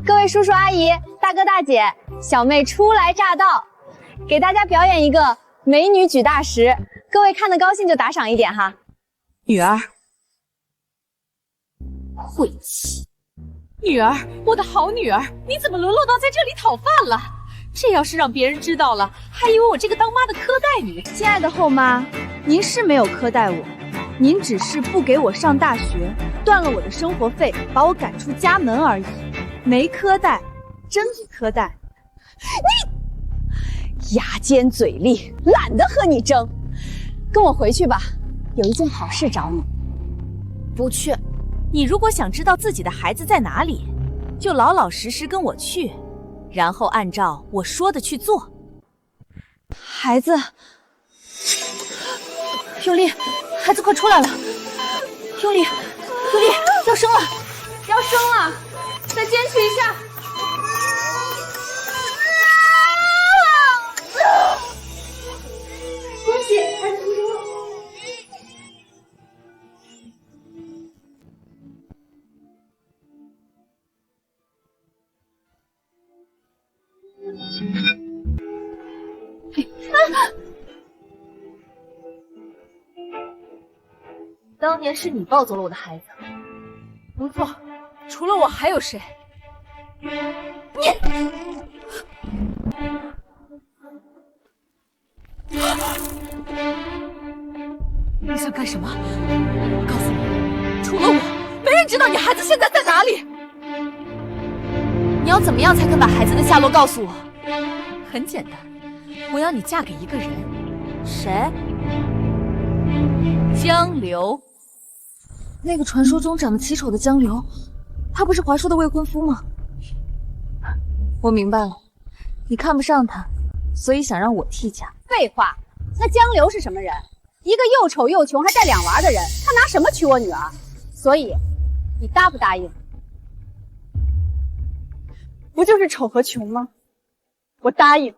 各位叔叔阿姨、大哥大姐，小妹初来乍到，给大家表演一个美女举大石，各位看得高兴就打赏一点哈。女儿，晦气！女儿，我的好女儿，你怎么沦落到在这里讨饭了？这要是让别人知道了，还以为我这个当妈的苛待你。亲爱的后妈，您是没有苛待我，您只是不给我上大学，断了我的生活费，把我赶出家门而已，没苛待，真不苛待。你牙尖嘴利，懒得和你争，跟我回去吧，有一件好事找你。不去，你如果想知道自己的孩子在哪里，就老老实实跟我去，然后按照我说的去做。孩子，用力，孩子快出来了！用力，用力，要生了，要生了，再坚持一下。恭喜，孩子出生了。当年是你抱走了我的孩子，不错，除了我还有谁？你想干什么？告诉我，除了我，没人知道你孩子现在在哪里。你要怎么样才肯把孩子的下落告诉我？很简单，我要你嫁给一个人。谁？江流。那个传说中长得奇丑的江流，他不是华叔的未婚夫吗？我明白了，你看不上他，所以想让我替嫁。废话，那江流是什么人？一个又丑又穷还带2娃的人，他拿什么娶我女儿？所以，你答不答应？不就是丑和穷吗？我答应。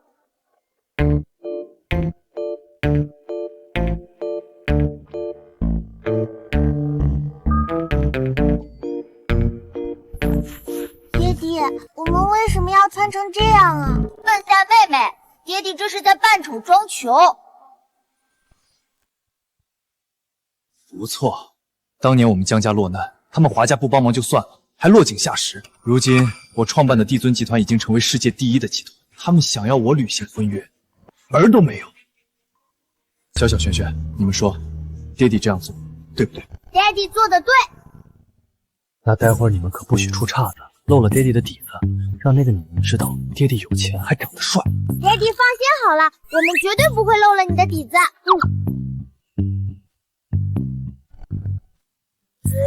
爹地，我们为什么要穿成这样啊？笨蛋妹妹，爹地这是在扮丑装穷。不错，当年我们江家落难，他们华家不帮忙就算了，还落井下石。如今我创办的帝尊集团已经成为世界第1的集团，他们想要我履行婚约，门儿都没有。小小璇璇，你们说，爹地这样做对不对？爹地做的对。那待会儿你们可不许出岔子，露了爹地的底子，让那个女人知道爹地有钱还长得帅。爹地放心好了，我们绝对不会漏了你的底子。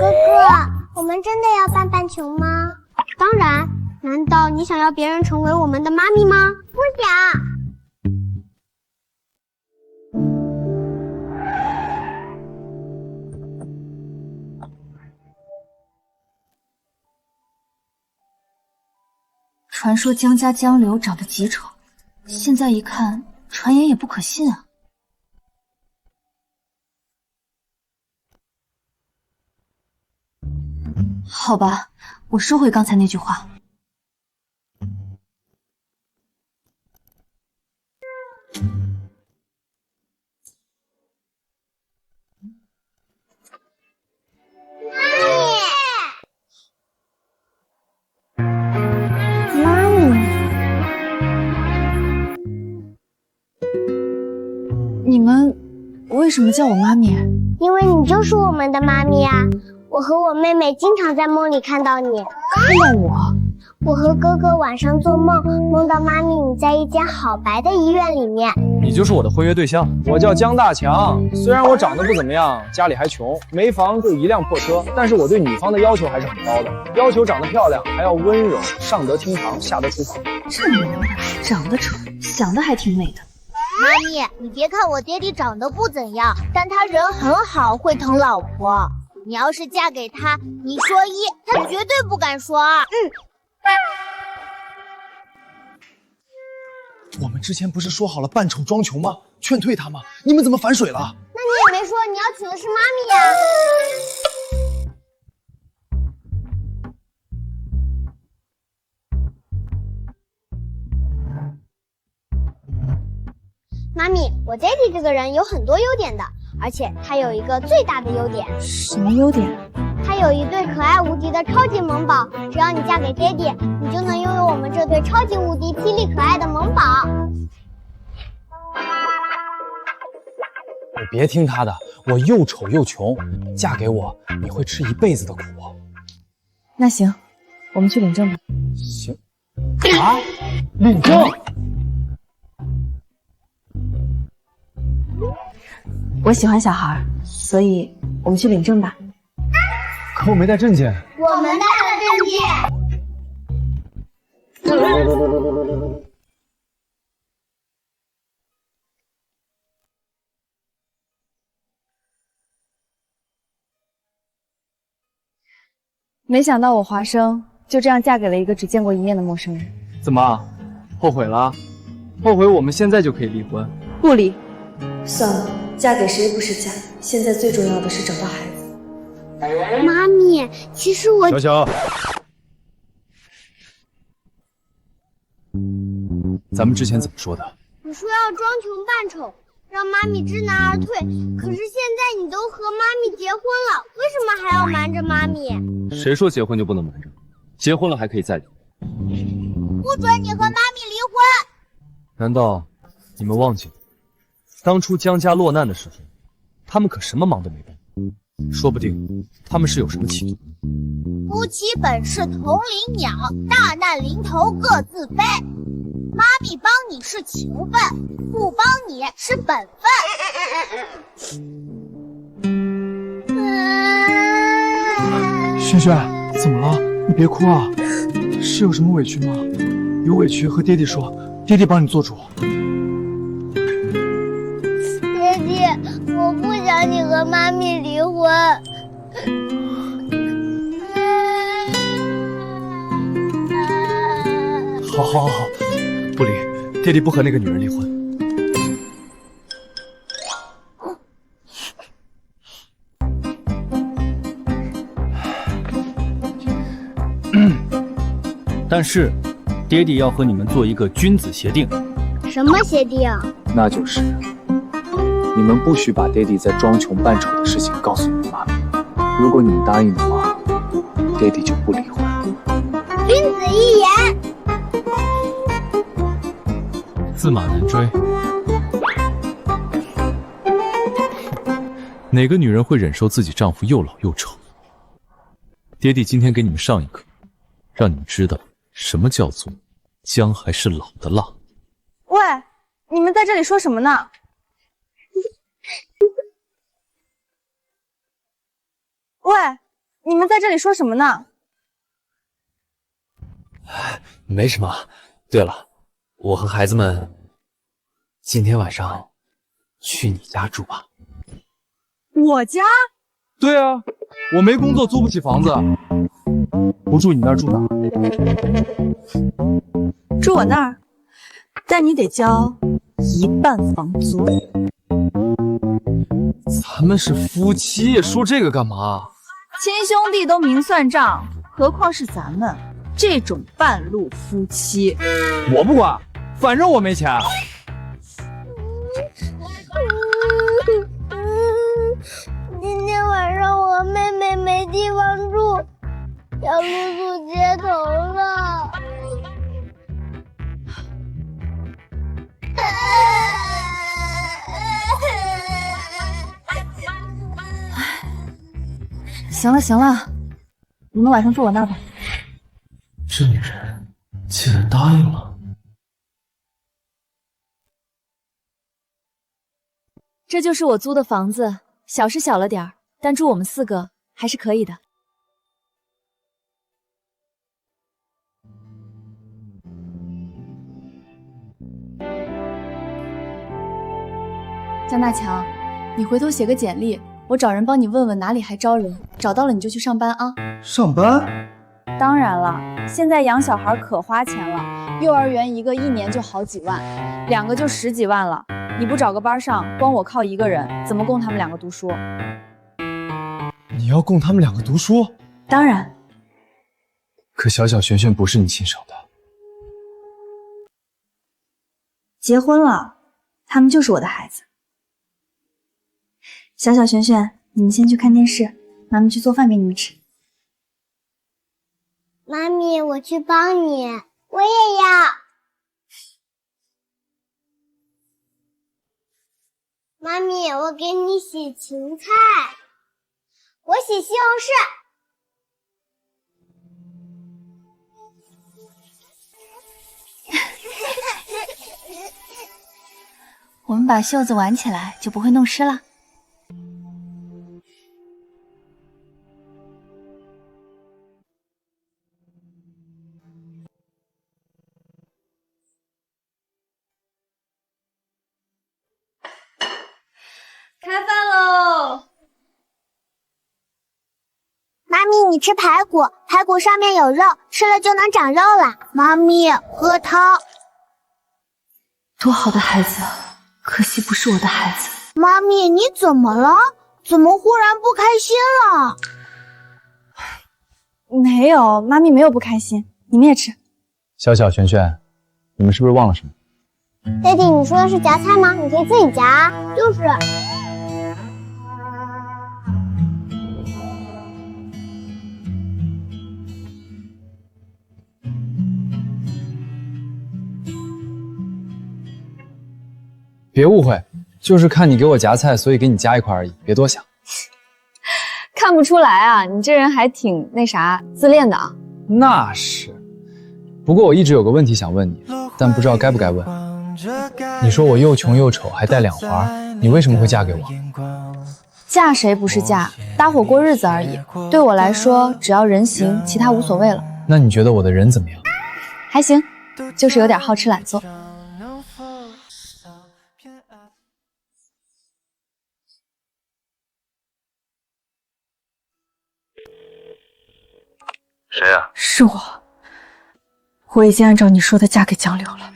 哥哥，我们真的要扮穷吗？当然，难道你想要别人成为我们的妈咪吗？不想。传说江家江流长得极丑，现在一看，传言也不可信啊。好吧，我收回刚才那句话。妈咪，你们为什么叫我妈咪？因为你就是我们的妈咪啊！我和我妹妹经常在梦里看到你。看到我？我和哥哥晚上做梦，梦到妈咪你在一间好白的医院里面。你就是我的婚约对象。我叫江大强，虽然我长得不怎么样，家里还穷，没房就1辆破车，但是我对女方的要求还是很高的，要求长得漂亮，还要温柔，上得厅堂，下得厨房。这么牛的，长得丑，想的还挺美的。妈咪，你别看我爹地长得不怎样，但他人很好，会疼老婆。你要是嫁给他，你说1，他绝对不敢说2。我们之前不是说好了扮丑装穷吗？劝退他吗？你们怎么反水了？那你也没说你要娶的是妈咪呀。妈咪，我爹地这个人有很多优点的，而且他有一个最大的优点。什么优点？他有一对可爱无敌的超级萌宝，只要你嫁给爹地，你就能拥有我们这对超级无敌霹雳可爱的萌宝。你别听他的，我又丑又穷，嫁给我你会吃一辈子的苦。那行，我们去领证吧。行。啊？领证？我喜欢小孩，所以我们去领证吧。可我没带证件。我们带了证件。没想到我华生就这样嫁给了一个只见过一面的陌生人。怎么，后悔了？后悔我们现在就可以离婚？不离。算了，嫁给谁不是嫁，现在最重要的是找到孩子。妈咪，其实我……小小，咱们之前怎么说的？我说要装穷扮丑，让妈咪知难而退。可是现在你都和妈咪结婚了，为什么还要瞒着妈咪？谁说结婚就不能瞒着？结婚了还可以再离。不准你和妈咪离婚！难道你们忘记了，当初江家落难的时候，他们可什么忙都没帮，说不定他们是有什么企图。夫妻本是同林鸟，大难临头各自飞。妈咪帮你是情分，不帮你是本分。萱萱，怎么了？你别哭啊，是有什么委屈吗？有委屈和爹地说，爹地帮你做主。爹地，我不想你和妈咪离婚。好，不离，爹地不和那个女人离婚。但是，爹地要和你们做一个君子协定。什么协定？那就是你们不许把爹地在装穷扮丑的事情告诉你妈咪。如果你们答应的话，爹地就不离婚。君子一言。驷马难追，哪个女人会忍受自己丈夫又老又丑？爹地今天给你们上一课，让你们知道什么叫做姜还是老的辣。喂，你们在这里说什么呢？喂，你们在这里说什么呢？没什么。对了，我和孩子们今天晚上去你家住吧。我家？对啊，我没工作，租不起房子，不住你那儿住哪儿？住我那儿，但你得交1半房租。咱们是夫妻，说这个干嘛？亲兄弟都明算账，何况是咱们这种半路夫妻？我不管，反正我没钱。今天晚上我和妹妹没地方住，要露宿街头了。行了，你们晚上住我那儿吧。这女人竟然答应了。这就是我租的房子，小是小了点儿，但住我们4个还是可以的。江大强，你回头写个简历，我找人帮你问问哪里还招人，找到了你就去上班啊。上班？当然了，现在养小孩可花钱了，幼儿园1个1年就好几万，2个就10几万了。你不找个班上，光我靠1个人，怎么供他们2个读书？你要供他们2个读书？当然。可小小璇璇不是你亲生的。结婚了，他们就是我的孩子。小小、璇璇，你们先去看电视，妈咪去做饭给你们吃。妈咪，我去帮你，我也要。妈咪，我给你洗芹菜，我洗西红柿。我们把袖子挽起来，就不会弄湿了。开饭喽！妈咪，你吃排骨，排骨上面有肉，吃了就能长肉了。妈咪，喝汤。多好的孩子啊，可惜不是我的孩子。妈咪，你怎么了？怎么忽然不开心了？没有，妈咪没有不开心。你们也吃。小小、璇璇，你们是不是忘了什么？爹地，你说的是夹菜吗？你可以自己夹啊。就是。别误会，就是看你给我夹菜，所以给你夹一块而已，别多想。看不出来啊，你这人还挺那啥自恋的啊。那是，不过我一直有个问题想问你，但不知道该不该问。你说我又穷又丑，还带两花，你为什么会嫁给我？嫁谁不是嫁，搭伙过日子而已。对我来说，只要人行，其他无所谓了。那你觉得我的人怎么样？还行，就是有点好吃懒做。谁呀？是我，我已经按照你说的嫁给江流了。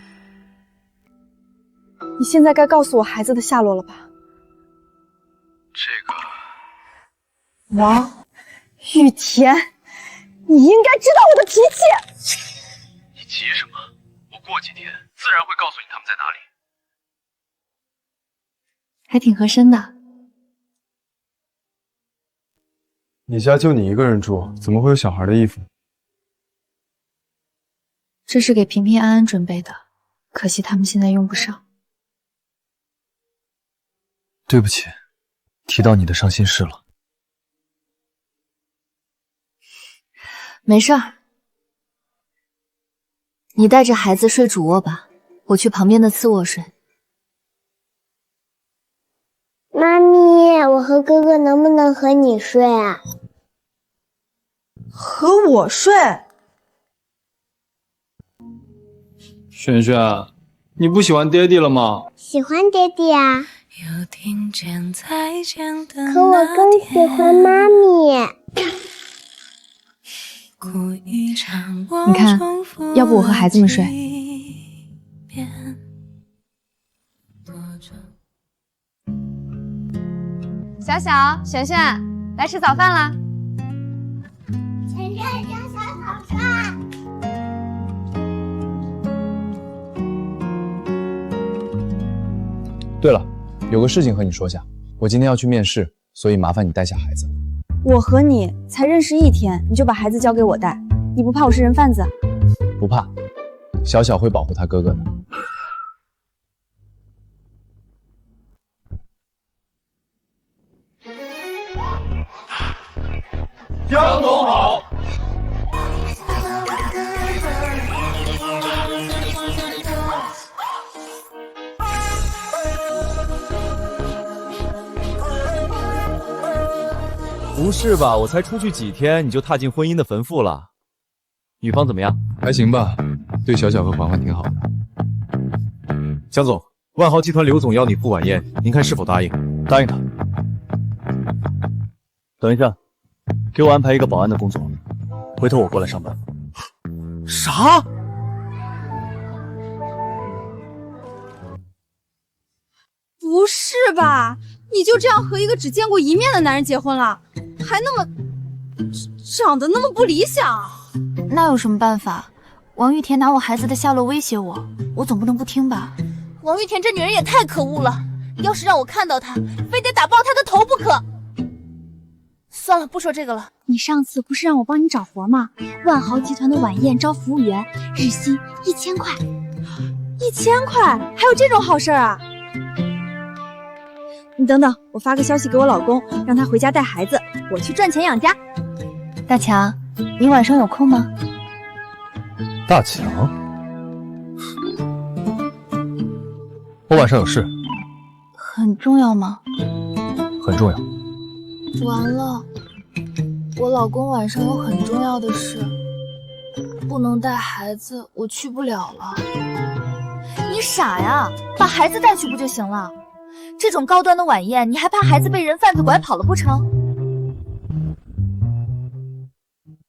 你现在该告诉我孩子的下落了吧？这个，王玉田，你应该知道我的脾气。你急什么？我过几天自然会告诉你他们在哪里。还挺合身的。你家就你一个人住，怎么会有小孩的衣服？这是给平平安安准备的，可惜他们现在用不上。对不起，提到你的伤心事了。没事儿，你带着孩子睡主卧吧，我去旁边的次卧睡。妈咪，我和哥哥能不能和你睡啊？和我睡？璇璇，你不喜欢爹地了吗？喜欢爹地啊，可我更喜欢妈咪。你看，要不我和孩子们睡？小小、璇璇，来吃早饭啦！璇璇叫小小帅。对了，有个事情和你说下，我今天要去面试，所以麻烦你带下孩子。我和你才认识1天，你就把孩子交给我带，你不怕我是人贩子？不怕，小小会保护他哥哥的。江总好。不是吧？我才出去几天，你就踏进婚姻的坟墓了？女方怎么样？还行吧，对小小和环环挺好的。江总，万豪集团刘总邀你赴晚宴，您看是否答应？答应他。等一下，给我安排一个保安的工作，回头我过来上班。啥？不是吧？你就这样和一个只见过一面的男人结婚了，还那么长得那么不理想？那有什么办法？王玉田拿我孩子的下落威胁我，我总不能不听吧？王玉田这女人也太可恶了，要是让我看到她，非得打爆她的头不可。算了，不说这个了。你上次不是让我帮你找活吗？万豪集团的晚宴招服务员，日薪1000块。1000块，还有这种好事啊？你等等，我发个消息给我老公，让他回家带孩子，我去赚钱养家。大强，你晚上有空吗？大强，我晚上有事。很重要吗？很重要。完了，我老公晚上有很重要的事，不能带孩子，我去不了了。你傻呀，把孩子带去不就行了？这种高端的晚宴，你还怕孩子被人贩子拐跑了不成？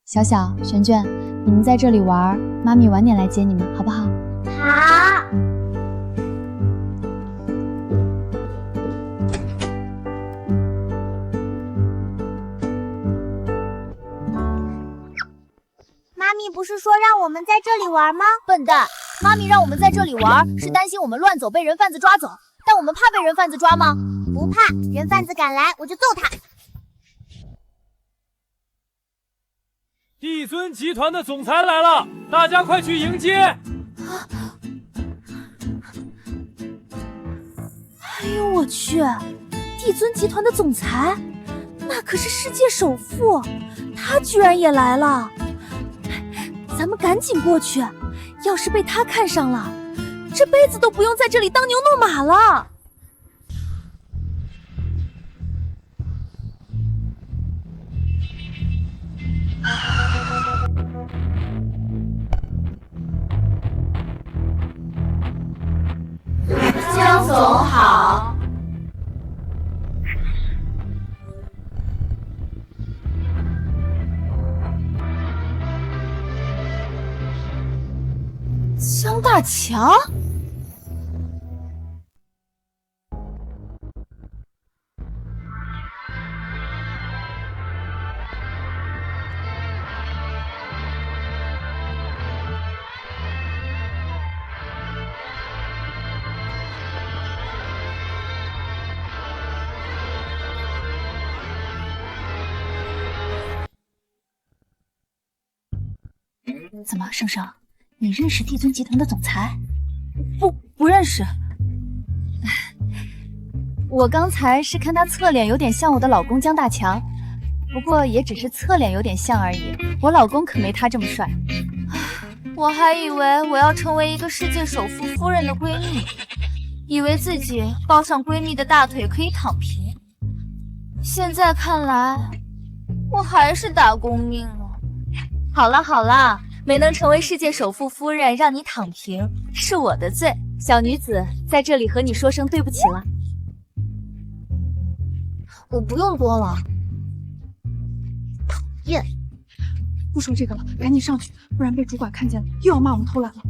小小、璇璇，你们在这里玩，妈咪晚点来接你们，好不好？好。妈咪不是说让我们在这里玩吗？笨蛋，妈咪让我们在这里玩，是担心我们乱走被人贩子抓走。但我们怕被人贩子抓吗？不怕，人贩子敢来，我就揍他。帝尊集团的总裁来了，大家快去迎接！哎呦我去，帝尊集团的总裁，那可是世界首富，他居然也来了。咱们赶紧过去，要是被他看上了，这辈子都不用在这里当牛弄马了。江总好。江大强，怎么，生生？你认识帝尊集团的总裁？不认识。我刚才是看他侧脸有点像我的老公江大强，不过也只是侧脸有点像而已。我老公可没他这么帅。我还以为我要成为一个世界首富夫人的闺蜜，以为自己抱上闺蜜的大腿可以躺平。现在看来，我还是打工命了。好了好了，没能成为世界首富夫人，让你躺平是我的罪。小女子在这里和你说声对不起了。我不用多了。耶！不说这个了，赶紧上去，不然被主管看见了，又要骂我们偷懒了。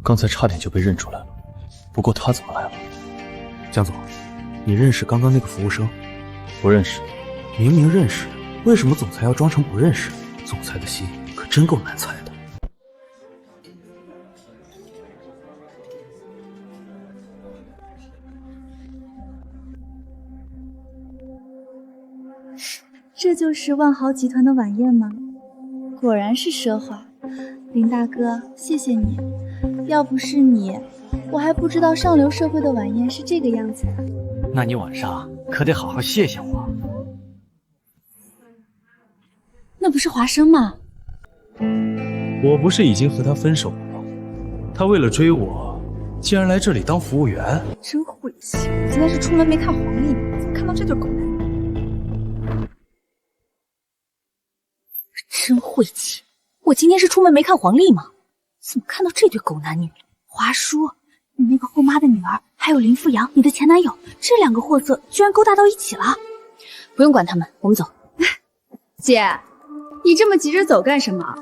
刚才差点就被认出来了，不过他怎么来了？江总，你认识刚刚那个服务生？不认识。明明认识，为什么总裁要装成不认识？总裁的心可真够难猜的。这就是万豪集团的晚宴吗？果然是奢华。林大哥，谢谢你，要不是你，我还不知道上流社会的晚宴是这个样子的。那你晚上可得好好谢谢我。那不是华生吗？我不是已经和他分手了吗？他为了追我，竟然来这里当服务员，真晦气！今天是出门没看黄历吗？怎么看到这对狗男女？真晦气！我今天是出门没看黄历吗？怎么看到这对狗男女？华叔，你那个后妈的女儿，还有林富阳，你的前男友，这两个货色居然勾搭到一起了！不用管他们，我们走。姐，你这么急着走干什么？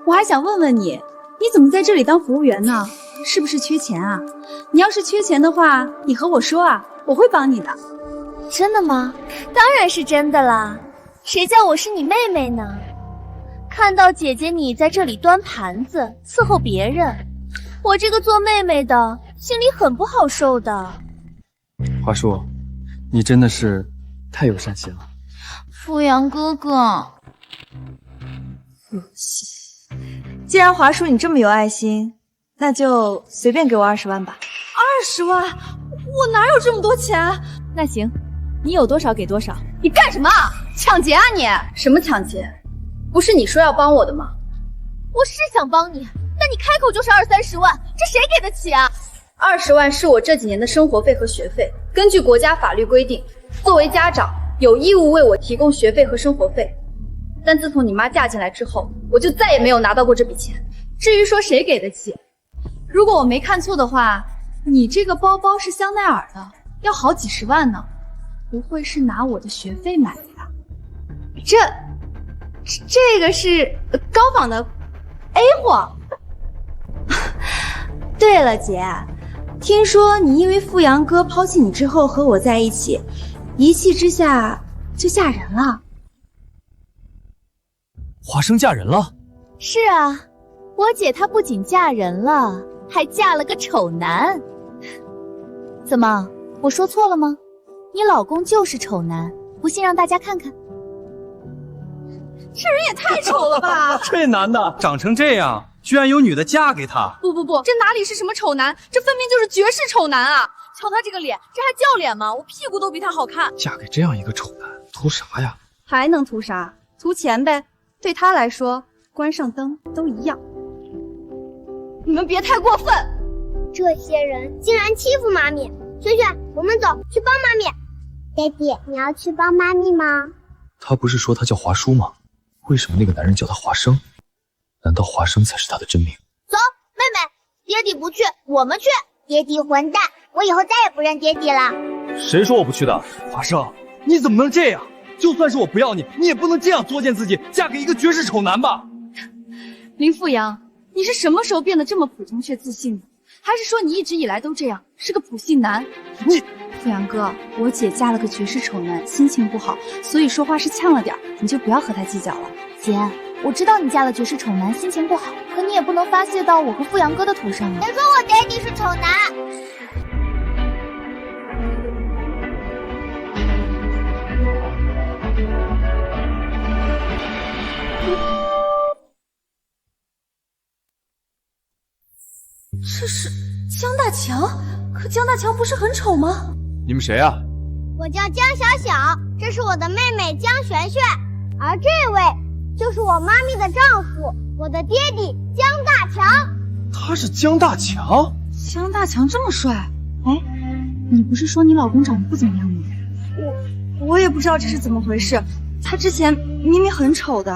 我还想问问你，你怎么在这里当服务员呢？是不是缺钱啊？你要是缺钱的话，你和我说啊，我会帮你的。真的吗？当然是真的啦。谁叫我是你妹妹呢？看到姐姐你在这里端盘子伺候别人，我这个做妹妹的心里很不好受的。华叔，你真的是太有善心了。富阳哥哥，既然华叔你这么有爱心，那就随便给我20万吧。20万？我哪有这么多钱？那行，你有多少给多少。你干什么？抢劫啊你！什么抢劫？不是你说要帮我的吗？我是想帮你，但你开口就是20-30万，这谁给得起啊？20万是我这几年的生活费和学费，根据国家法律规定，作为家长有义务为我提供学费和生活费。但自从你妈嫁进来之后，我就再也没有拿到过这笔钱。至于说谁给得起，如果我没看错的话，你这个包包是香奈儿的，要好几十万呢，不会是拿我的学费买的吧？这个是高仿的 A 货。对了，姐，听说你因为富阳哥抛弃你之后和我在一起，一气之下就嫁人了。华生嫁人了？是啊，我姐她不仅嫁人了，还嫁了个丑男。怎么，我说错了吗？你老公就是丑男，不信让大家看看。这人也太丑了吧！这男的长成这样，居然有女的嫁给他？不，这哪里是什么丑男，这分明就是绝世丑男啊！瞧他这个脸，这还叫脸吗？我屁股都比他好看。嫁给这样一个丑男，图啥呀？还能图啥？图钱呗。对他来说，关上灯都一样。你们别太过分！这些人竟然欺负妈咪！萱萱，我们走，去帮妈咪。爹地，你要去帮妈咪吗？他不是说他叫华叔吗？为什么那个男人叫他华生？难道华生才是他的真名？走，妹妹，爹地不去，我们去。爹地混蛋，我以后再也不认爹地了。谁说我不去的？华生，你怎么能这样？就算是我不要你，你也不能这样作践自己，嫁给一个绝世丑男吧？林富阳，你是什么时候变得这么普通却自信的？还是说你一直以来都这样，是个普信男？你，富阳哥，我姐嫁了个绝世丑男，心情不好，所以说话是呛了点，你就不要和他计较了。姐，我知道你嫁了绝世丑男，心情不好，可你也不能发泄到我和富阳哥的头上啊。别说我爹地是丑男。这是江大强，可江大强不是很丑吗？你们谁啊？我叫江小小，这是我的妹妹江璇璇，而这位就是我妈咪的丈夫，我的爹地江大强。他是江大强？江大强这么帅？哎，你不是说你老公长得不怎么样吗？我也不知道这是怎么回事，他之前明明很丑的。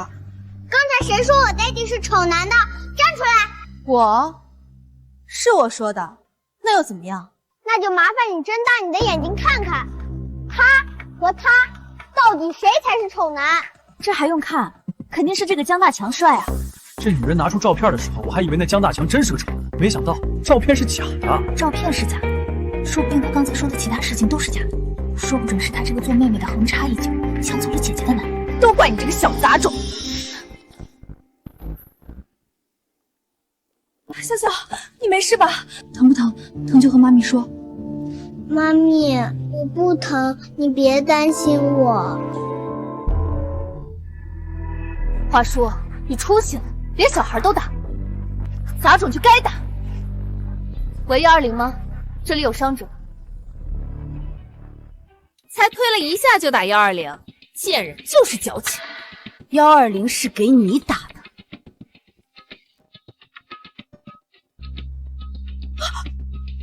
刚才谁说我爹地是丑男的？站出来！是我说的，那又怎么样？那就麻烦你睁大你的眼睛看看，他和他到底谁才是丑男？这还用看？肯定是这个江大强帅啊！这女人拿出照片的时候，我还以为那江大强真是个丑男，没想到照片是假的。照片是假的，说不定他刚才说的其他事情都是假的，说不准是他这个做妹妹的横插一脚，抢走了姐姐的男人。都怪你这个小杂种！笑笑，你没事吧？疼不疼？疼就和妈咪说。妈咪，我不疼，你别担心我。华叔，你出息了，连小孩都打，杂种就该打。喂120吗？这里有伤者。才推了一下就打120，贱人就是矫情。120是给你打的。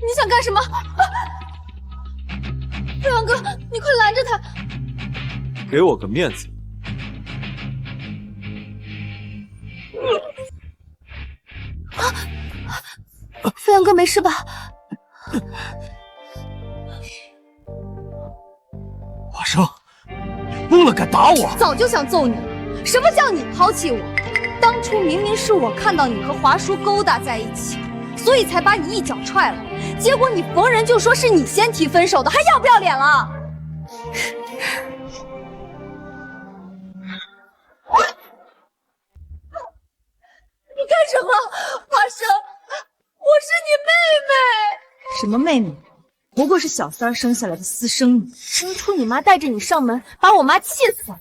你想干什么？富阳哥，你快拦着他！给我个面子。富阳哥没事吧？华生，疯了敢打我！早就想揍你！什么叫你抛弃我？当初明明是我看到你和华叔勾搭在一起，所以才把你一脚踹了。结果你逢人就说是你先提分手的，还要不要脸了？什么妹妹，不过是小三儿生下来的私生女。当初你妈带着你上门，把我妈气死了，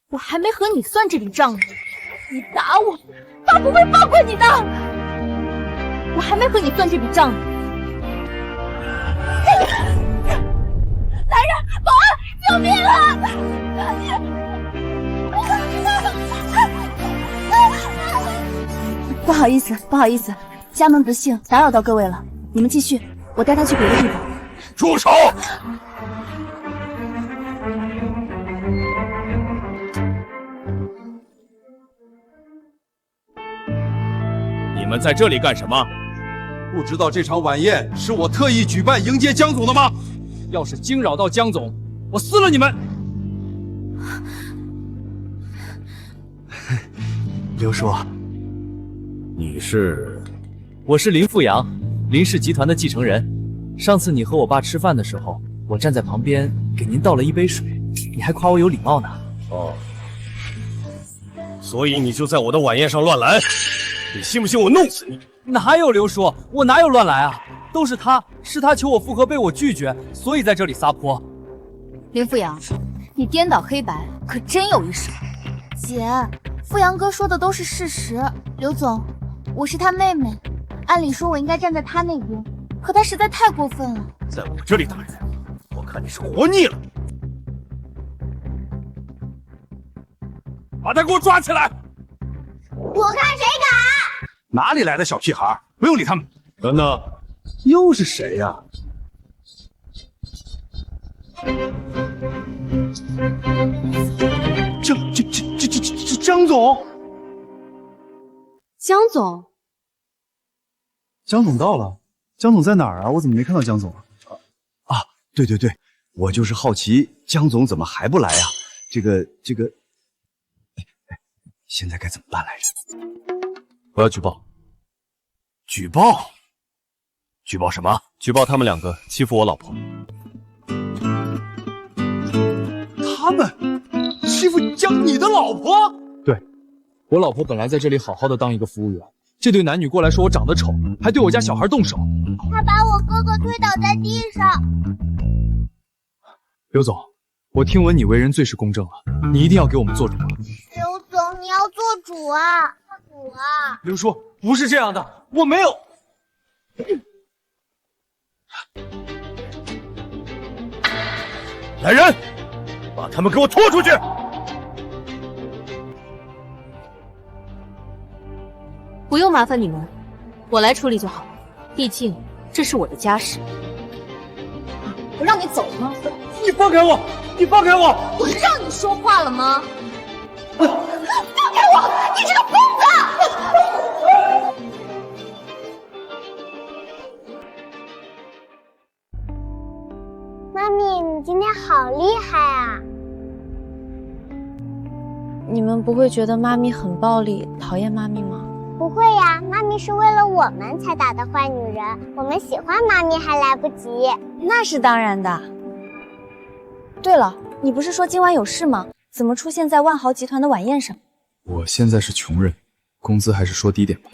我还没和你算这笔账呢。你打我，爸不会放过你的。我还没和你算这笔账呢。来人，保安，救命啊！不好意思，不好意思，家门不幸，打扰到各位了。你们继续，我带他去别的地方。住手！你们在这里干什么？不知道这场晚宴是我特意举办迎接江总的吗？要是惊扰到江总，我撕了你们！刘叔，你是？我是林富阳，林氏集团的继承人。上次你和我爸吃饭的时候，我站在旁边给您倒了一杯水，你还夸我有礼貌呢。哦，所以你就在我的晚宴上乱来，你信不信我弄死你？哪有刘叔，我哪有乱来啊？都是他求我复合被我拒绝，所以在这里撒泼。林富阳，你颠倒黑白可真有一手。姐，富阳哥说的都是事实。刘总，我是他妹妹，按理说我应该站在他那边，可他实在太过分了。在我这里打人，我看你是活腻了。把他给我抓起来！我看谁敢！哪里来的小屁孩？不用理他们。等等，又是谁呀？张总！江总，江总到了，江总在哪儿啊？我怎么没看到江总啊？对，我就是好奇江总怎么还不来呀？这个，现在该怎么办来着？我要举报。举报？举报什么？举报他们两个欺负我老婆。他们欺负你的老婆？对，我老婆本来在这里好好的当一个服务员，这对男女过来说我长得丑，还对我家小孩动手。他把我哥哥推倒在地上。刘总，我听闻你为人最是公正了，你一定要给我们做主。刘总，你要做主啊！做主啊！刘叔，不是这样的，我没有。来人，把他们给我拖出去！不用麻烦你们，我来处理就好。毕竟这是我的家事。我让你走吗？你放开我！你放开我！我让你说话了吗？放开我！你这个疯子！妈咪，你今天好厉害啊！你们不会觉得妈咪很暴力，讨厌妈咪吗？不会呀，妈咪是为了我们才打的坏女人，我们喜欢妈咪还来不及。那是当然的。对了，你不是说今晚有事吗？怎么出现在万豪集团的晚宴上？我现在是穷人，工资还是说低点吧。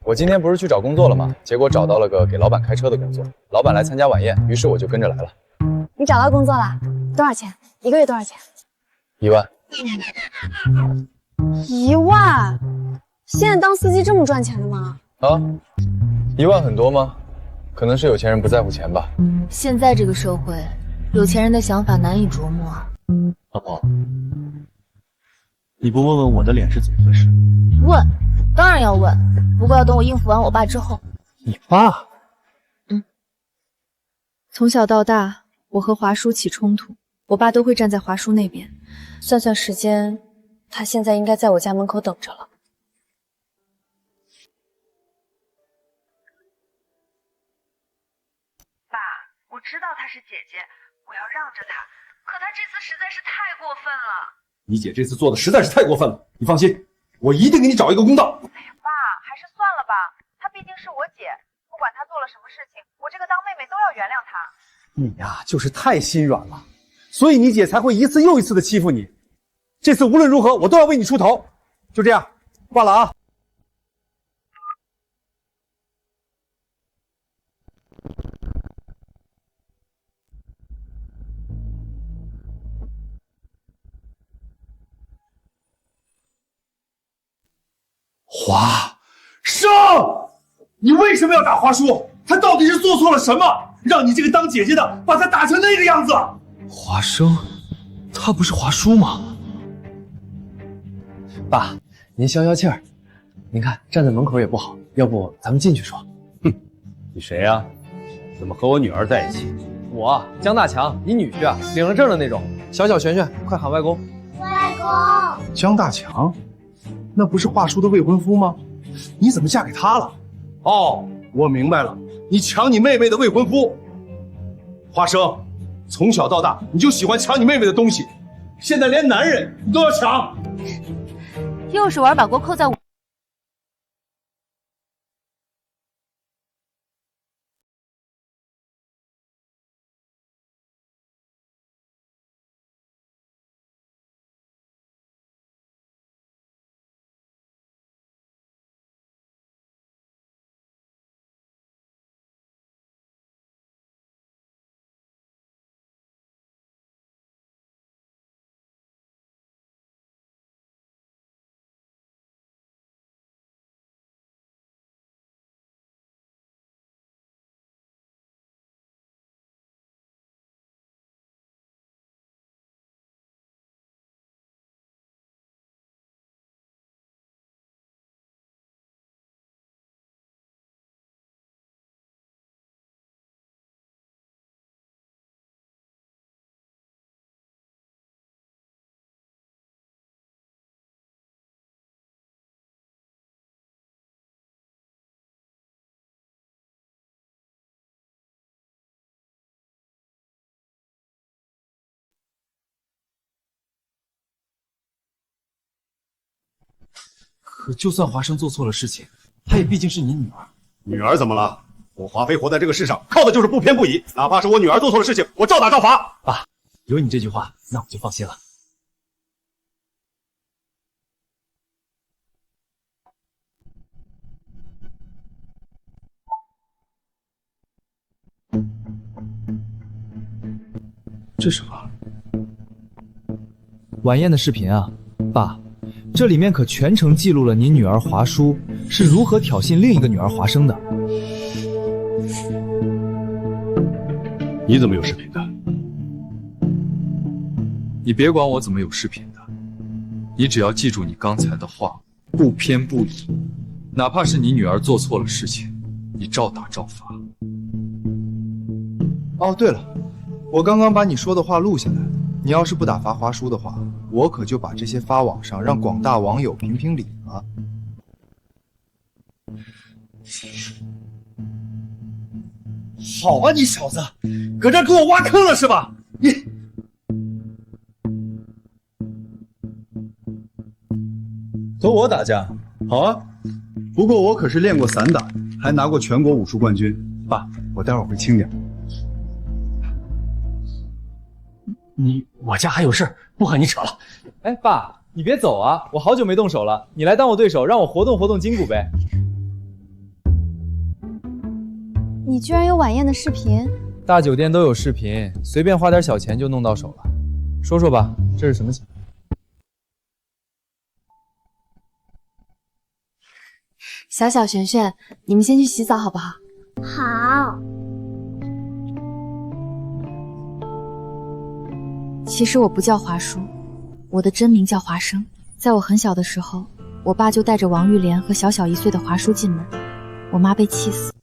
我今天不是去找工作了吗？结果找到了个给老板开车的工作，老板来参加晚宴，于是我就跟着来了。你找到工作了？多少钱？一个月多少钱1万。1万？现在当司机这么赚钱的吗？啊，1万很多吗？可能是有钱人不在乎钱吧。现在这个社会，有钱人的想法难以琢磨。老婆，你不问问我的脸是怎么回事？问，当然要问，不过要等我应付完我爸之后。你爸？从小到大，我和华叔起冲突，我爸都会站在华叔那边。算算时间，他现在应该在我家门口等着了。爸，我知道她是姐姐，我要让着她，可她这次实在是太过分了。你姐这次做的实在是太过分了，你放心，我一定给你找一个公道。哎呀，爸，还是算了吧，她毕竟是我姐，不管她做了什么事情，我这个当妹妹都要原谅她。你呀，就是太心软了，所以你姐才会一次又一次的欺负你。这次无论如何，我都要为你出头。就这样，挂了啊。华生，你为什么要打华叔？他到底是做错了什么，让你这个当姐姐的把他打成那个样子？华生，他不是华叔吗？爸，您消消气儿。您看站在门口也不好，要不咱们进去说。哼，你谁呀？怎么和我女儿在一起？我江大强，你女婿啊，领了证的那种。小璇璇，快喊外公！外公，江大强，那不是华叔的未婚夫吗？你怎么嫁给他了？哦，我明白了，你抢你妹妹的未婚夫。华生，从小到大你就喜欢抢你妹妹的东西，现在连男人你都要抢。又是玩把锅扣在我。可就算华生做错了事情，她也毕竟是你女儿。女儿怎么了？我华妃活在这个世上，靠的就是不偏不倚。哪怕是我女儿做错了事情，我照打照罚。爸，有你这句话，那我就放心了。这什么？晚宴的视频啊，爸。这里面可全程记录了你女儿华叔是如何挑衅另一个女儿华生的。你怎么有视频的？你别管我怎么有视频的，你只要记住你刚才的话，不偏不倚，哪怕是你女儿做错了事情，你照打照罚。哦，对了，我刚刚把你说的话录下来了。你要是不打罚华叔的话，我可就把这些发网上，让广大网友评评理了。好啊，你小子，搁这给我挖坑了是吧？你和我打架？好啊，不过我可是练过散打，还拿过全国武术冠军。爸，我待会儿会轻点。我家还有事，不和你扯了。哎，爸，你别走啊！我好久没动手了，你来当我对手，让我活动活动筋骨呗。你居然有晚宴的视频？大酒店都有视频，随便花点小钱就弄到手了。说说吧，这是什么钱？小小璇璇，你们先去洗澡好不好？好。其实我不叫华叔，我的真名叫华生。在我很小的时候，我爸就带着王玉莲和小小1岁的华叔进门，我妈被气死。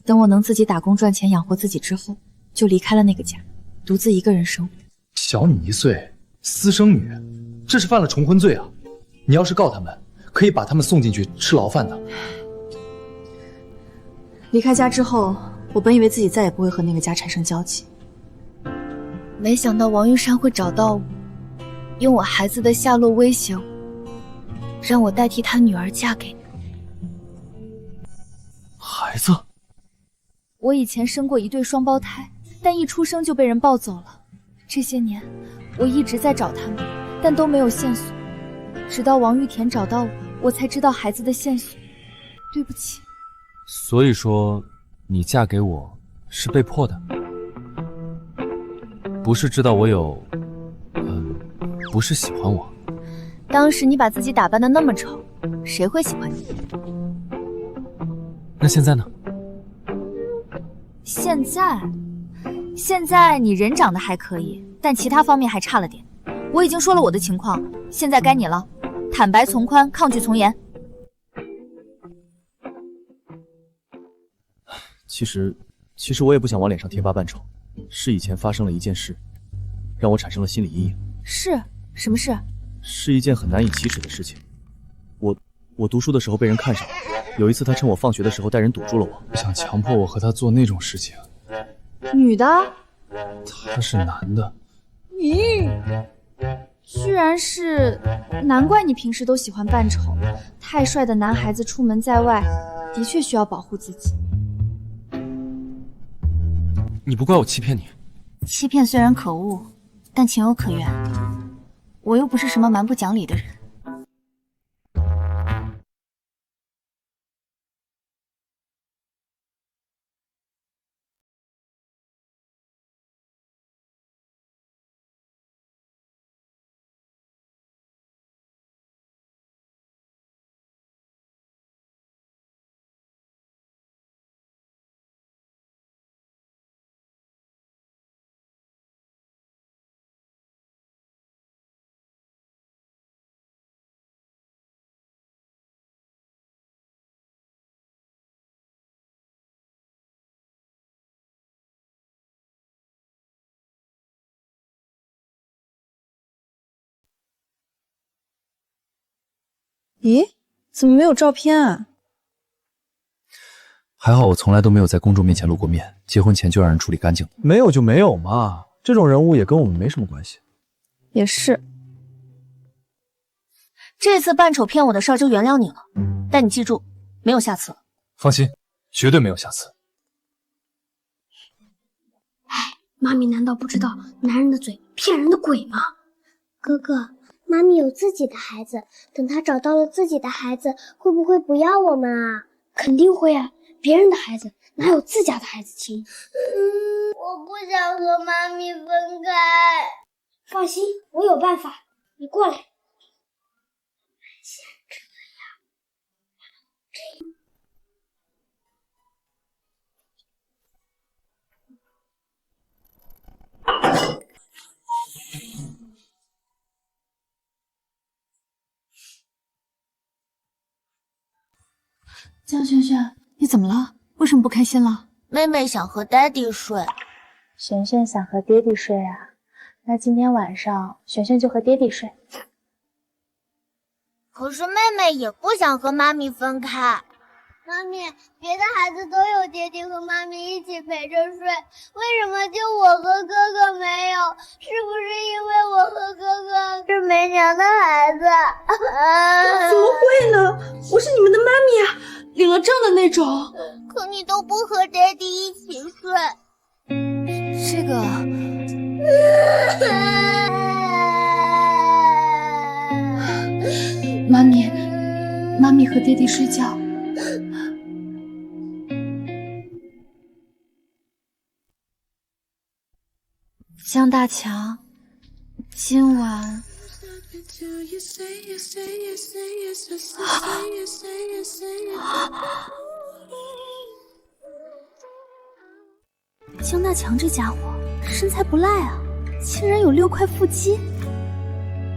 等我能自己打工赚钱养活自己之后，就离开了那个家，独自一个人生活。小你1岁，私生女，这是犯了重婚罪啊！你要是告他们，可以把他们送进去吃牢饭的。离开家之后，我本以为自己再也不会和那个家产生交集。没想到王玉山会找到我，用我孩子的下落威胁我，让我代替他女儿嫁给你。孩子？我以前生过1对双胞胎，但一出生就被人抱走了。这些年，我一直在找他们，但都没有线索。直到王玉田找到我，我才知道孩子的线索。对不起。所以说，你嫁给我是被迫的？不是知道我有，不是喜欢我。当时你把自己打扮得那么丑，谁会喜欢你？那现在呢？现在你人长得还可以，但其他方面还差了点。我已经说了我的情况，现在该你了。坦白从宽，抗拒从严。其实我也不想往脸上贴8瓣丑，是以前发生了一件事，让我产生了心理阴影。是什么事？是一件很难以启齿的事情。我读书的时候被人看上了，有一次他趁我放学的时候带人堵住了我，想强迫我和他做那种事情。女的？他是男的。咦，居然是，难怪你平时都喜欢扮丑。太帅的男孩子出门在外，的确需要保护自己。你不怪我欺骗你？欺骗虽然可恶，但情有可原。我又不是什么蛮不讲理的人。咦，怎么没有照片啊？还好我从来都没有在公众面前露过面，结婚前就让人处理干净了。没有就没有嘛，这种人物也跟我们没什么关系。也是。这次扮丑骗我的事儿就原谅你了，但你记住，没有下次了。放心，绝对没有下次。妈咪难道不知道男人的嘴骗人的鬼吗？哥哥，妈咪有自己的孩子，等她找到了自己的孩子，会不会不要我们啊？肯定会啊，别人的孩子哪有自家的孩子亲？我不想和妈咪分开。放心，我有办法，你过来。江璇璇，你怎么了？为什么不开心了？妹妹想和爹地睡。璇璇想和爹地睡啊？那今天晚上璇璇就和爹地睡。可是妹妹也不想和妈咪分开。妈咪，别的孩子都有爹地和妈咪一起陪着睡，为什么就我和哥哥没有？是不是因为我和哥哥是没娘的孩子？怎么会呢？我是你们的妈咪啊，领了证的那种。可你都不和爹地一起睡。这个妈咪和爹地睡觉。江大强，今晚江大强这家伙身材不赖啊，竟然有6块腹肌。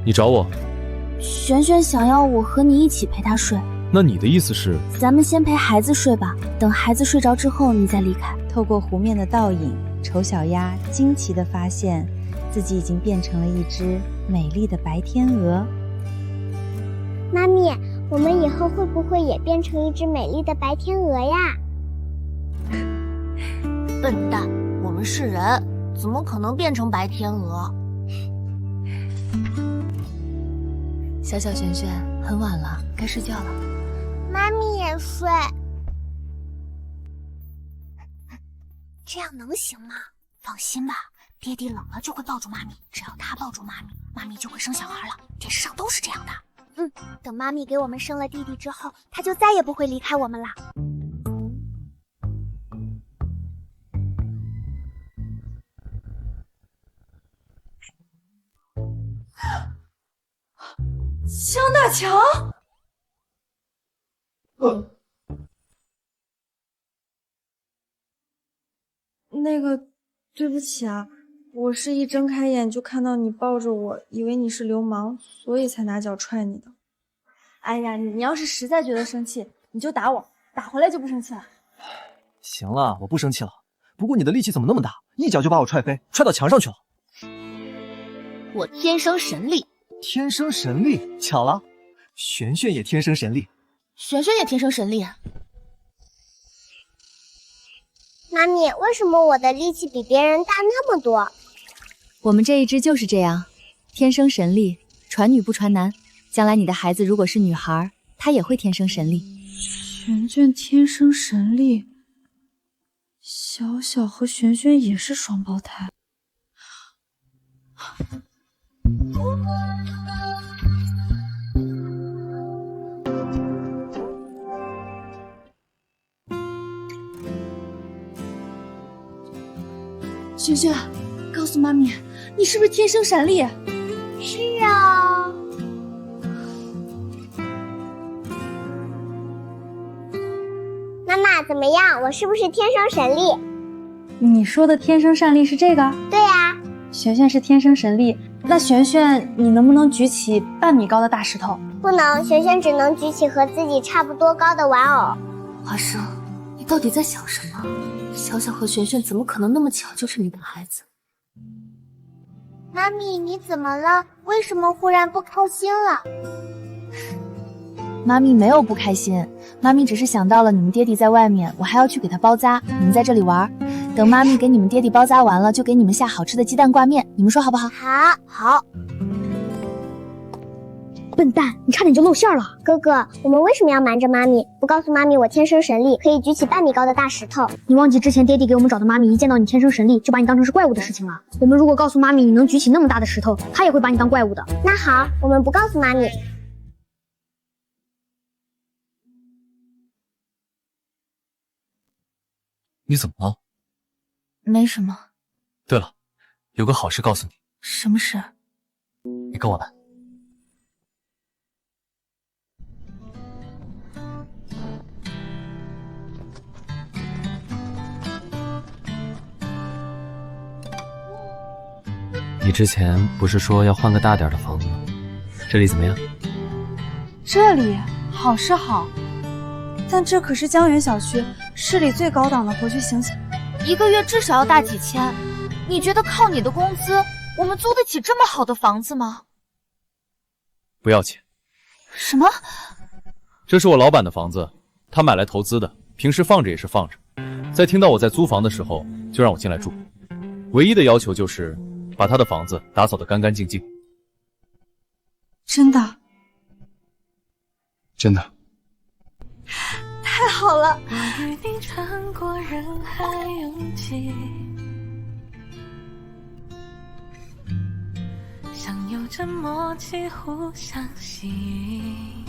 你找我？璇璇想要我和你一起陪她睡。那你的意思是？咱们先陪孩子睡吧，等孩子睡着之后你再离开。透过湖面的倒影，丑小鸭惊奇地发现自己已经变成了一只美丽的白天鹅。妈咪，我们以后会不会也变成一只美丽的白天鹅呀？笨蛋，我们是人，怎么可能变成白天鹅？小小璇璇，很晚了，该睡觉了。妈咪也睡。这样能行吗？放心吧，爹地冷了就会抱住妈咪，只要他抱住妈咪，妈咪就会生小孩了。电视上都是这样的。等妈咪给我们生了弟弟之后，他就再也不会离开我们了。江大强，那个，对不起啊，我是一睁开眼就看到你抱着我，以为你是流氓，所以才拿脚踹你的。哎呀，你要是实在觉得生气，你就打我，打回来就不生气了。行了，我不生气了。不过你的力气怎么那么大，一脚就把我踹飞，踹到墙上去了。我天生神力。天生神力，巧了，璇璇也天生神力。璇璇也天生神力。妈咪，为什么我的力气比别人大那么多？我们这一支就是这样，天生神力，传女不传男。将来你的孩子如果是女孩，她也会天生神力。璇璇天生神力，小小和璇璇也是双胞胎。璇璇，告诉妈咪，你是不是天生闪力？是啊。妈妈怎么样？我是不是天生神力？你说的天生善力是这个？对呀。璇璇是天生神力，那璇璇你能不能举起半米高的大石头？不能，璇璇只能举起和自己差不多高的玩偶。华生，你到底在想什么？小小和璇璇怎么可能那么巧就是你的孩子？妈咪，你怎么了？为什么忽然不开心了？妈咪没有不开心，妈咪只是想到了你们爹地在外面，我还要去给他包扎，你们在这里玩。等妈咪给你们爹地包扎完了，就给你们下好吃的鸡蛋挂面，你们说好不好？好。笨蛋，你差点就露馅了。哥哥，我们为什么要瞒着妈咪，不告诉妈咪我天生神力，可以举起半米高的大石头？你忘记之前爹地给我们找的妈咪，一见到你天生神力就把你当成是怪物的事情了。我们如果告诉妈咪你能举起那么大的石头，她也会把你当怪物的。那好，我们不告诉妈咪。你怎么了？没什么。对了，有个好事告诉你。什么事？你跟我来。你之前不是说要换个大点的房子吗？这里怎么样？这里好是好，但这可是江源小区，市里最高档的，回去醒醒。一个月至少要大几千，你觉得靠你的工资，我们租得起这么好的房子吗？不要钱。什么？这是我老板的房子，他买来投资的，平时放着也是放着。在听到我在租房的时候，就让我进来住。唯一的要求就是把他的房子打扫得干干净净。真的？真的。太好了！我与你穿过人海拥挤，像有着默契互相吸引。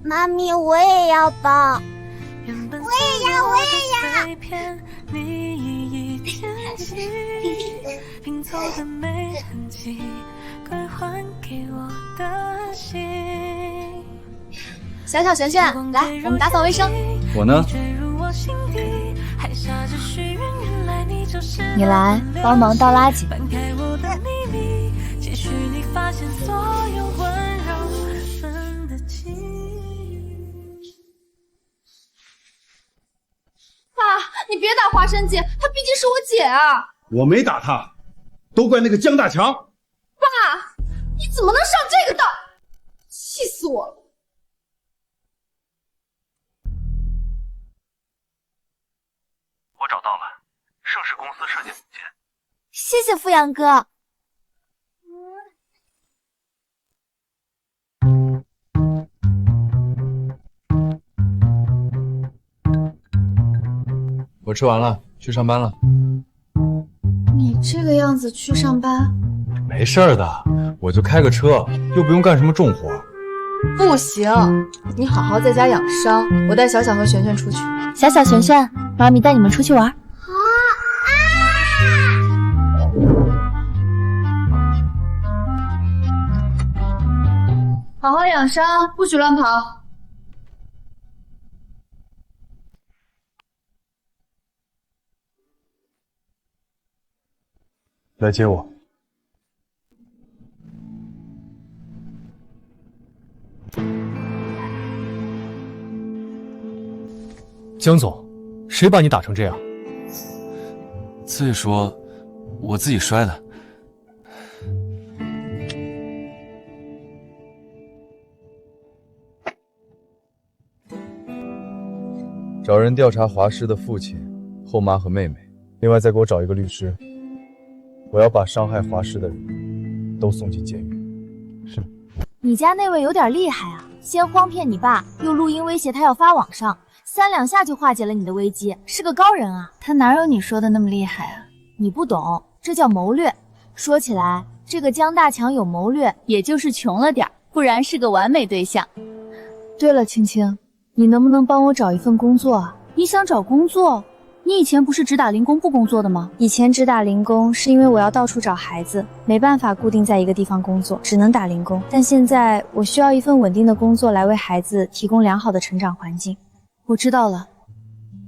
妈咪，我也要抱。我也要。你一一填进拼凑的美痕迹，归还给我的心。小小璇璇，来，我们打扫卫生。我呢？你来帮忙倒垃圾。爸，你别打花生姐，她毕竟是我姐啊。我没打她，都怪那个江大强。爸，你怎么能上这个当？气死我了！我找到了，盛世公司设计总监。谢谢富阳哥。我吃完了，去上班了。你这个样子去上班？没事儿的，我就开个车，又不用干什么重活。不行，你好好在家养伤，我带小小和璇璇出去。小小、璇璇，妈咪带你们出去玩。好好养伤，不许乱跑。来接我。江总，谁把你打成这样？自己说，我自己摔的。找人调查华师的父亲、后妈和妹妹，另外再给我找一个律师。我要把伤害华师的人都送进监狱。是。你家那位有点厉害啊，先诓骗你爸，又录音威胁他要发网上，3两下就化解了你的危机，是个高人啊。他哪有你说的那么厉害啊？你不懂，这叫谋略。说起来，这个江大强有谋略，也就是穷了点，不然是个完美对象。对了，青青，你能不能帮我找一份工作啊？你想找工作？你以前不是只打零工不工作的吗？以前只打零工是因为我要到处找孩子，没办法固定在一个地方工作，只能打零工。但现在我需要一份稳定的工作来为孩子提供良好的成长环境。我知道了，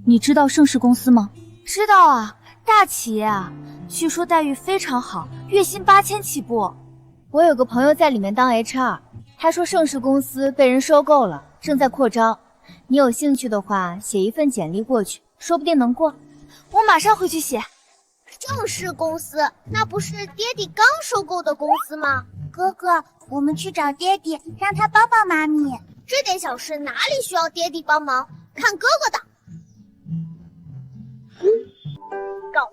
你知道盛世公司吗？知道啊，大企业啊，据说待遇非常好，月薪8000起步。我有个朋友在里面当 HR， 他说盛世公司被人收购了，正在扩招。你有兴趣的话，写一份简历过去，说不定能过。我马上回去写。盛世公司，那不是爹地刚收购的公司吗？哥哥，我们去找爹地，让他帮帮妈咪。这点小事哪里需要爹地帮忙？看哥哥的。告。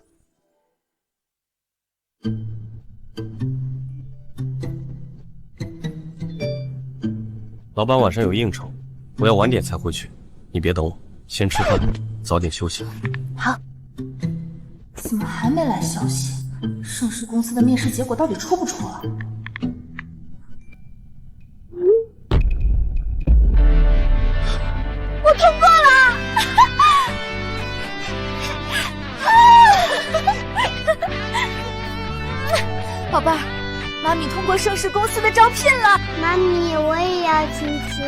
老板晚上有应酬，我要晚点才回去，你别等我，先吃饭，早点休息。好。怎么还没来消息？盛世公司的面试结果到底出不出啊？我通过了！宝贝儿，妈咪通过盛世公司的招聘了。妈咪，我也要亲亲。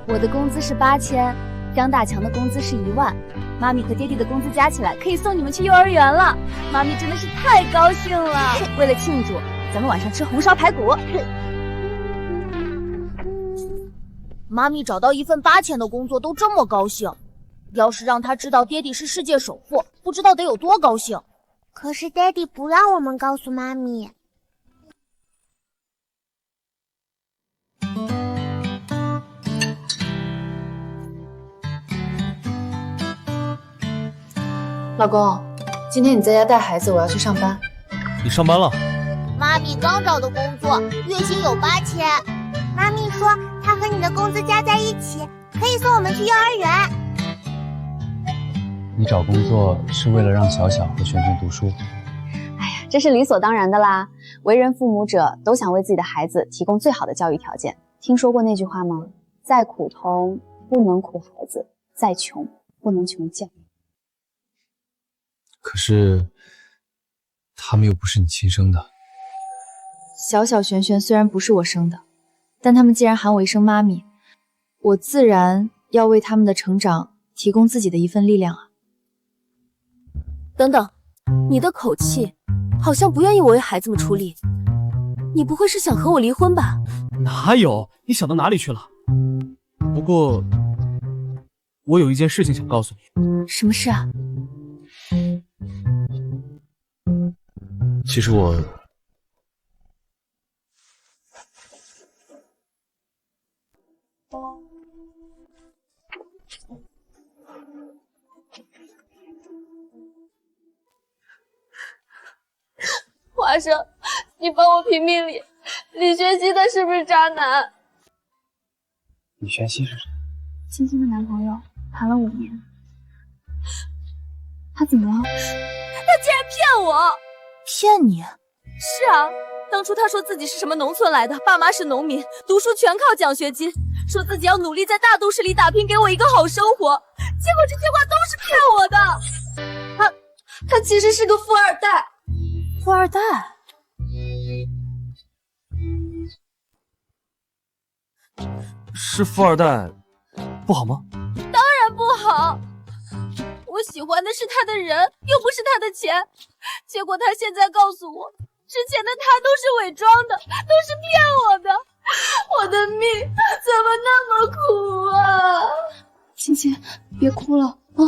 我的工资是8000，江大强的工资是1万，妈咪和爹地的工资加起来可以送你们去幼儿园了。妈咪真的是太高兴了！为了庆祝，咱们晚上吃红烧排骨。妈咪找到一份8000的工作都这么高兴，要是让他知道爹地是世界首富，不知道得有多高兴。可是爹地不让我们告诉妈咪。老公，今天你在家带孩子，我要去上班。你上班了？妈咪刚找的工作，月薪有8000。妈咪说，她和你的工资加在一起，可以送我们去幼儿园。你找工作是为了让小小和璇璇读书？哎呀，这是理所当然的啦。为人父母者都想为自己的孩子提供最好的教育条件。听说过那句话吗？再苦痛不能苦孩子，再穷不能穷教。可是，他们又不是你亲生的。小小璇璇虽然不是我生的，但他们既然喊我一声妈咪，我自然要为他们的成长提供自己的一份力量啊。等等，你的口气好像不愿意我为孩子们出力，你不会是想和我离婚吧？哪有？你想到哪里去了？不过，我有一件事情想告诉你。什么事啊？其实我……华生，你帮我评评理，李学熙他是不是渣男？李学熙是谁？青青的男朋友，谈了5年。他怎么了？他竟然骗我！骗你？是啊，当初他说自己是什么农村来的，爸妈是农民，读书全靠奖学金，说自己要努力在大都市里打拼，给我一个好生活。结果这些话都是骗我的。他其实是个富二代。富二代？是富二代，不好吗？当然不好。我喜欢的是他的人，又不是他的钱。结果他现在告诉我，之前的他都是伪装的，都是骗我的。我的命怎么那么苦啊！青青，别哭了啊！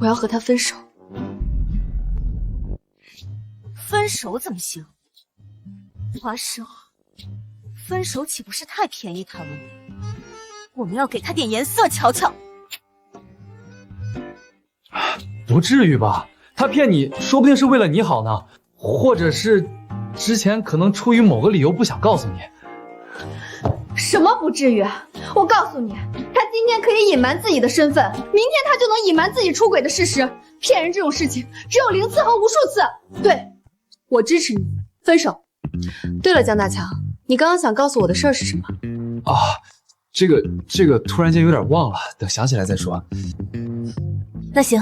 我要和他分手。分手怎么行？华生，分手岂不是太便宜他了吗？我们要给他点颜色瞧瞧。不至于吧？他骗你，说不定是为了你好呢，或者是之前可能出于某个理由不想告诉你。什么不至于？我告诉你，他今天可以隐瞒自己的身份，明天他就能隐瞒自己出轨的事实。骗人这种事情只有0次和无数次。对，我支持你分手。对了，江大强，你刚刚想告诉我的事儿是什么？啊，这个突然间有点忘了，等想起来再说。那行，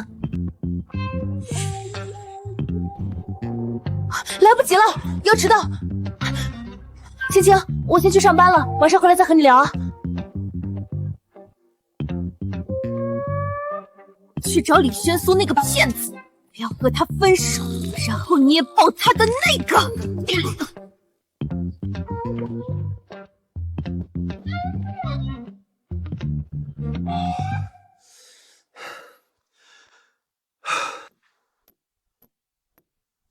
来不及了，要迟到。青青，我先去上班了，晚上回来再和你聊啊。去找李宣苏那个骗子，我要和他分手，然后捏爆他的那个。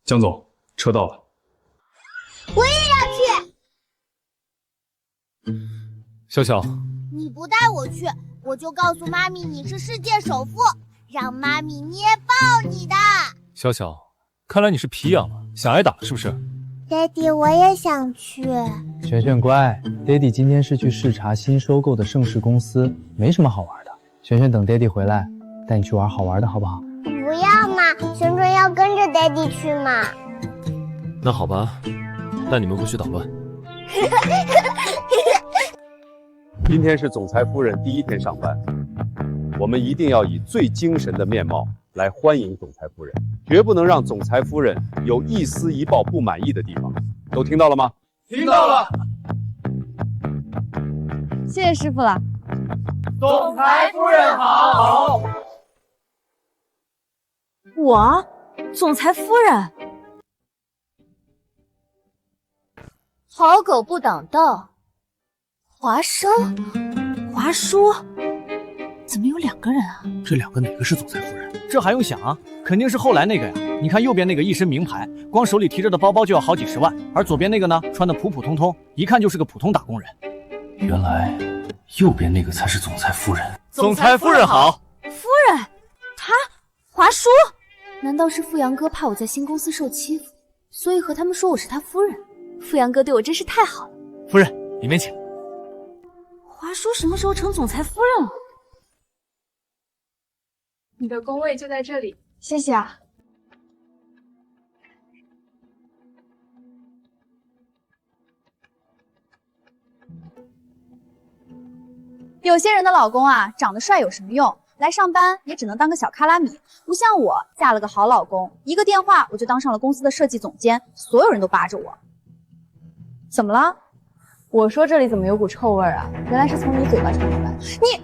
江总，车到了。我也要去。小小，你不带我去，我就告诉妈咪你是世界首富，让妈咪捏爆你的。小小，看来你是皮痒了，想挨打是不是？爹地，我也想去。璇璇乖，爹地今天是去视察新收购的盛世公司，没什么好玩的。璇璇等爹地回来，带你去玩好玩的，好不好？不要嘛，璇璇要跟着爹地去嘛。那好吧，带你们回去捣乱。今天是总裁夫人第一天上班，我们一定要以最精神的面貌来欢迎总裁夫人，绝不能让总裁夫人有一丝一毫不满意的地方。都听到了吗？听到了。谢谢师傅了。总裁夫人好。我，总裁夫人，好狗不挡道。华生，华叔，怎么有2个人啊？这2个哪个是总裁夫人？这还用想啊？肯定是后来那个呀！你看右边那个一身名牌，光手里提着的包包就要好几10万，而左边那个呢，穿的普普通通，一看就是个普通打工人。原来右边那个才是总裁夫人。总裁夫人好。夫人，他，华叔，难道是富阳哥怕我在新公司受欺负，所以和他们说我是他夫人？富阳哥对我真是太好了。夫人，里面请。华叔什么时候成总裁夫人了？你的工位就在这里，谢谢啊。有些人的老公啊，长得帅有什么用？来上班也只能当个小卡拉米，不像我嫁了个好老公，一个电话我就当上了公司的设计总监，所有人都扒着我。怎么了？我说这里怎么有股臭味啊？原来是从你嘴巴传出来。你，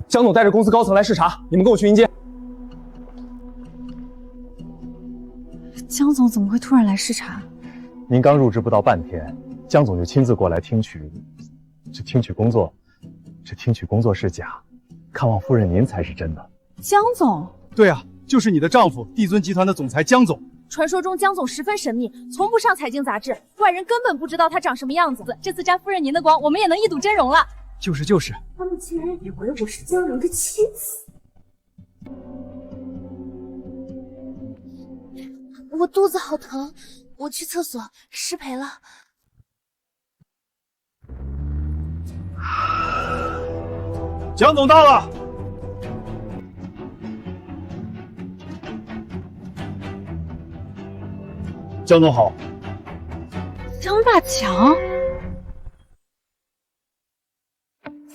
江总带着公司高层来视察，你们跟我去迎接。江总怎么会突然来视察？您刚入职不到半天，江总就亲自过来听取工作，这听取工作是假，看望夫人您才是真的。江总？对啊，就是你的丈夫帝尊集团的总裁江总。传说中江总十分神秘，从不上财经杂志，外人根本不知道他长什么样子。这次沾夫人您的光，我们也能一睹真容了。就是，他们竟然以为我是江柔的妻子。我肚子好疼，我去厕所，失陪了。江总到了。江总好。江大强，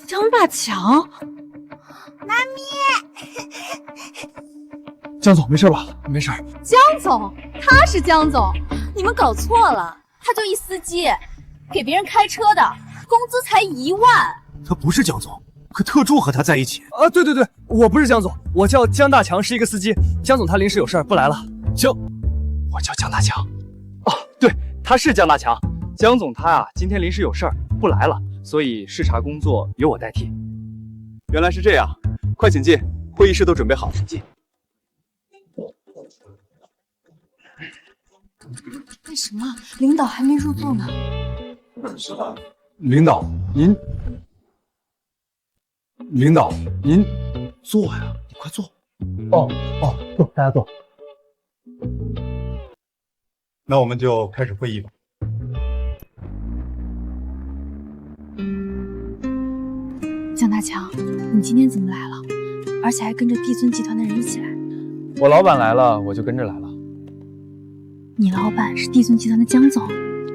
江大强，妈咪，江总没事吧？没事。江总，他是江总，你们搞错了，他就一司机。给别人开车的，工资才1万。他不是江总，可特助和他在一起。啊，对，我不是江总，我叫江大强，是一个司机。江总他临时有事儿不来了。我叫江大强。哦，对，他是江大强。江总他啊，今天临时有事儿不来了，所以视察工作由我代替。原来是这样，快请进，会议室都准备好了。进。为什么领导还没入座呢？领导您坐呀，你快坐。坐，大家坐。那我们就开始会议吧。江大强，你今天怎么来了？而且还跟着帝尊集团的人一起来？我老板来了，我就跟着来了。你老板是帝尊集团的江总？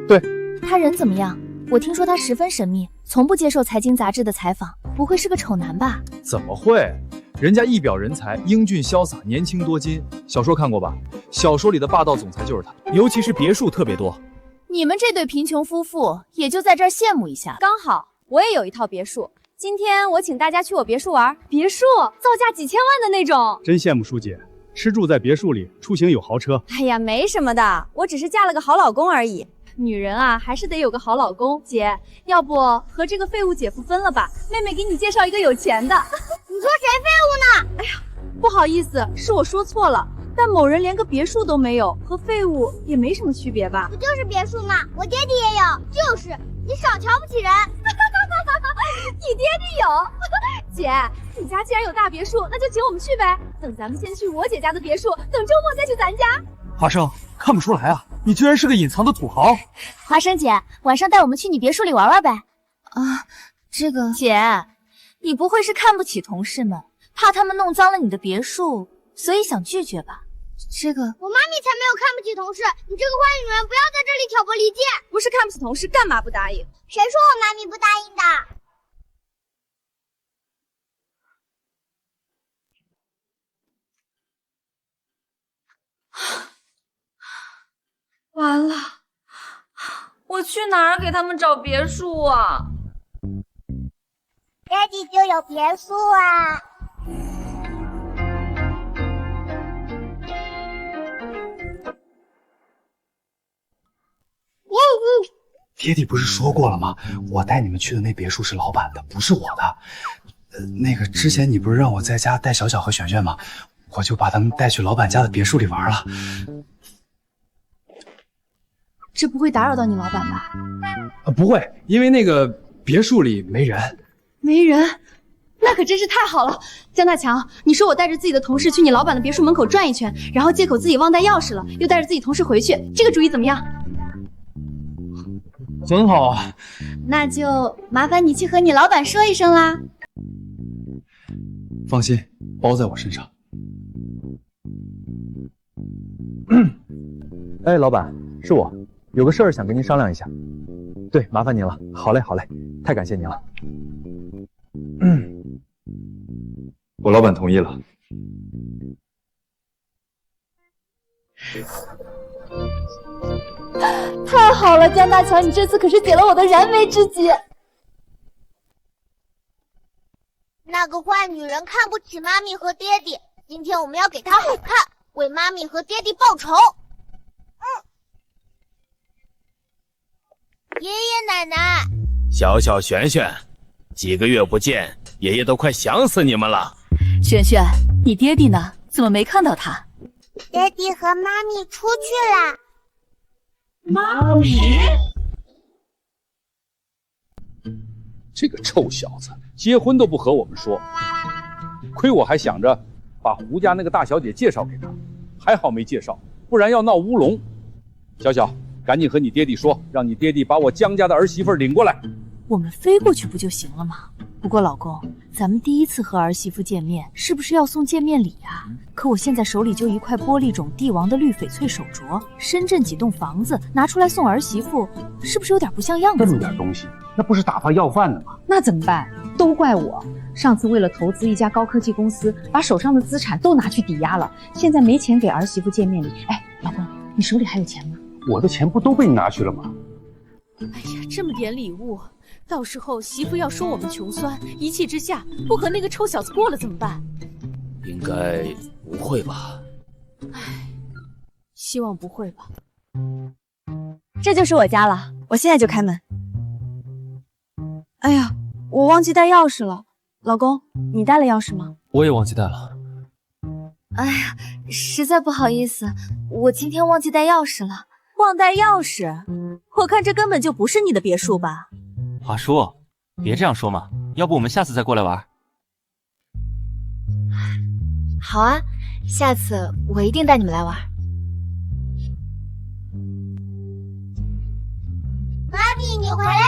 对。他人怎么样？我听说他十分神秘，从不接受财经杂志的采访，不会是个丑男吧？怎么会？人家一表人才，英俊潇洒，年轻多金。小说看过吧？小说里的霸道总裁就是他，尤其是别墅特别多。你们这对贫穷夫妇也就在这儿羡慕一下。刚好我也有一套别墅，今天我请大家去我别墅玩。别墅造价几千万的那种。真羡慕舒姐，吃住在别墅里，出行有豪车。哎呀，没什么的，我只是嫁了个好老公而已。女人啊，还是得有个好老公。姐，要不和这个废物姐夫分了吧？妹妹给你介绍一个有钱的。你说谁废物呢？哎呀，不好意思，是我说错了。但某人连个别墅都没有，和废物也没什么区别吧？不就是别墅吗？我爹地也有。就是你少瞧不起人。你爹地有。姐，你家既然有大别墅，那就请我们去呗。等咱们先去我姐家的别墅，等周末再去咱家。华生，看不出来啊，你居然是个隐藏的土豪。华生姐，晚上带我们去你别墅里玩玩呗。啊，这个姐，你不会是看不起同事们，怕他们弄脏了你的别墅，所以想拒绝吧？这个我妈咪才没有看不起同事，你这个坏女人不要在这里挑拨离间。不是看不起同事，干嘛不答应？谁说我妈咪不答应的？完了，我去哪儿给他们找别墅啊？爹地就有别墅啊。爹地不是说过了吗？我带你们去的那别墅是老板的，不是我的。那个之前你不是让我在家带小小和璇璇吗？我就把他们带去老板家的别墅里玩了。这不会打扰到你老板吧？不会，因为那个别墅里没人。没人？那可真是太好了。江大强，你说我带着自己的同事去你老板的别墅门口转一圈，然后借口自己忘带钥匙了，又带着自己同事回去，这个主意怎么样？很好啊。那就麻烦你去和你老板说一声啦。放心，包在我身上。哎，老板，是我，有个事儿想跟您商量一下。对，麻烦您了。好嘞，好嘞，太感谢您了。我老板同意了。太好了，江大强，你这次可是解了我的燃眉之急。那个坏女人看不起妈咪和爹地，今天我们要给她好看，为妈咪和爹地报仇。爷爷奶奶，小小璇璇，几个月不见，爷爷都快想死你们了。璇璇，你爹地呢？怎么没看到他？爹地和妈咪出去了。妈咪？这个臭小子，结婚都不和我们说，亏我还想着把胡家那个大小姐介绍给他，还好没介绍，不然要闹乌龙。小小，赶紧和你爹地说，让你爹地把我江家的儿媳妇领过来。我们飞过去不就行了吗？不过老公，咱们第一次和儿媳妇见面，是不是要送见面礼呀？可我现在手里就一块玻璃种帝王的绿翡翠手镯，深圳几栋房子拿出来送儿媳妇，是不是有点不像样子？这么点东西，那不是打发要饭的吗？那怎么办？都怪我，上次为了投资一家高科技公司，把手上的资产都拿去抵押了，现在没钱给儿媳妇见面礼。哎，老公，你手里还有钱吗？我的钱不都被你拿去了吗？哎呀，这么点礼物，到时候媳妇要说我们穷酸，一气之下不和那个臭小子过了怎么办？应该不会吧？希望不会吧。这就是我家了，我现在就开门。哎呀，我忘记带钥匙了，老公，你带了钥匙吗？我也忘记带了。哎呀，实在不好意思，我今天忘记带钥匙了。忘带钥匙？我看这根本就不是你的别墅吧？华叔，别这样说嘛，要不我们下次再过来玩？好啊，下次我一定带你们来玩。妈咪，你回来啦！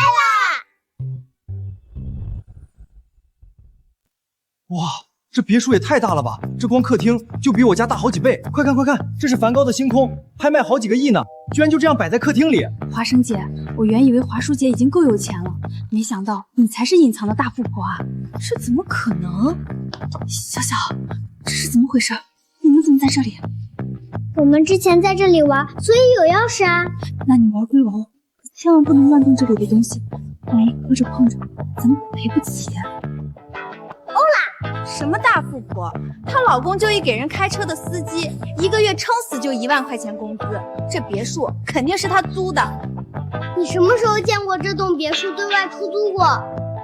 哇，这别墅也太大了吧！这光客厅就比我家大好几倍。快看快看，这是梵高的星空，拍卖好几个亿呢，居然就这样摆在客厅里。华生姐，我原以为华叔姐已经够有钱了，没想到你才是隐藏的大富婆啊！这怎么可能？小小，这是怎么回事？你们怎么在这里？我们之前在这里玩，所以有钥匙啊。那你玩归玩，千万不能乱动这里的东西，万一磕着碰着，咱们赔不起。欧啦，什么大富婆？她老公就一给人开车的司机，一个月撑死就1万块钱工资，这别墅肯定是她租的。你什么时候见过这栋别墅对外出租过？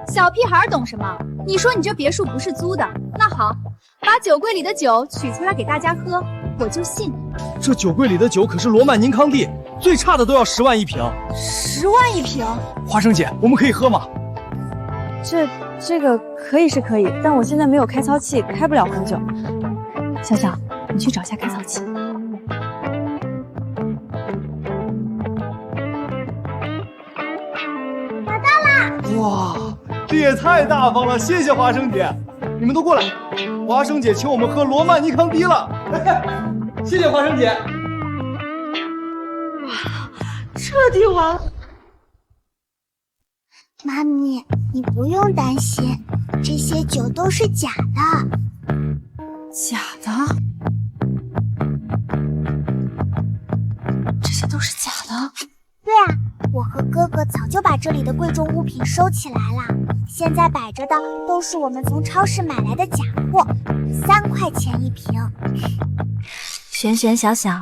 小屁孩懂什么？你说你这别墅不是租的，那好，把酒柜里的酒取出来给大家喝，我就信。这酒柜里的酒可是罗曼宁康帝，最差的都要10万一瓶。10万一瓶？华生姐，我们可以喝吗？这个可以是可以，但我现在没有开槽器，开不了很久。小小，你去找下开槽器。找到了！哇，这也太大方了，谢谢华生姐。你们都过来，华生姐请我们喝罗曼尼康帝了。谢谢华生姐。彻底完了。妈咪，你不用担心，这些酒都是假的。假的？这些都是假的？对啊，我和哥哥早就把这里的贵重物品收起来了，现在摆着的都是我们从超市买来的假货，3块钱一瓶。璇璇、小小，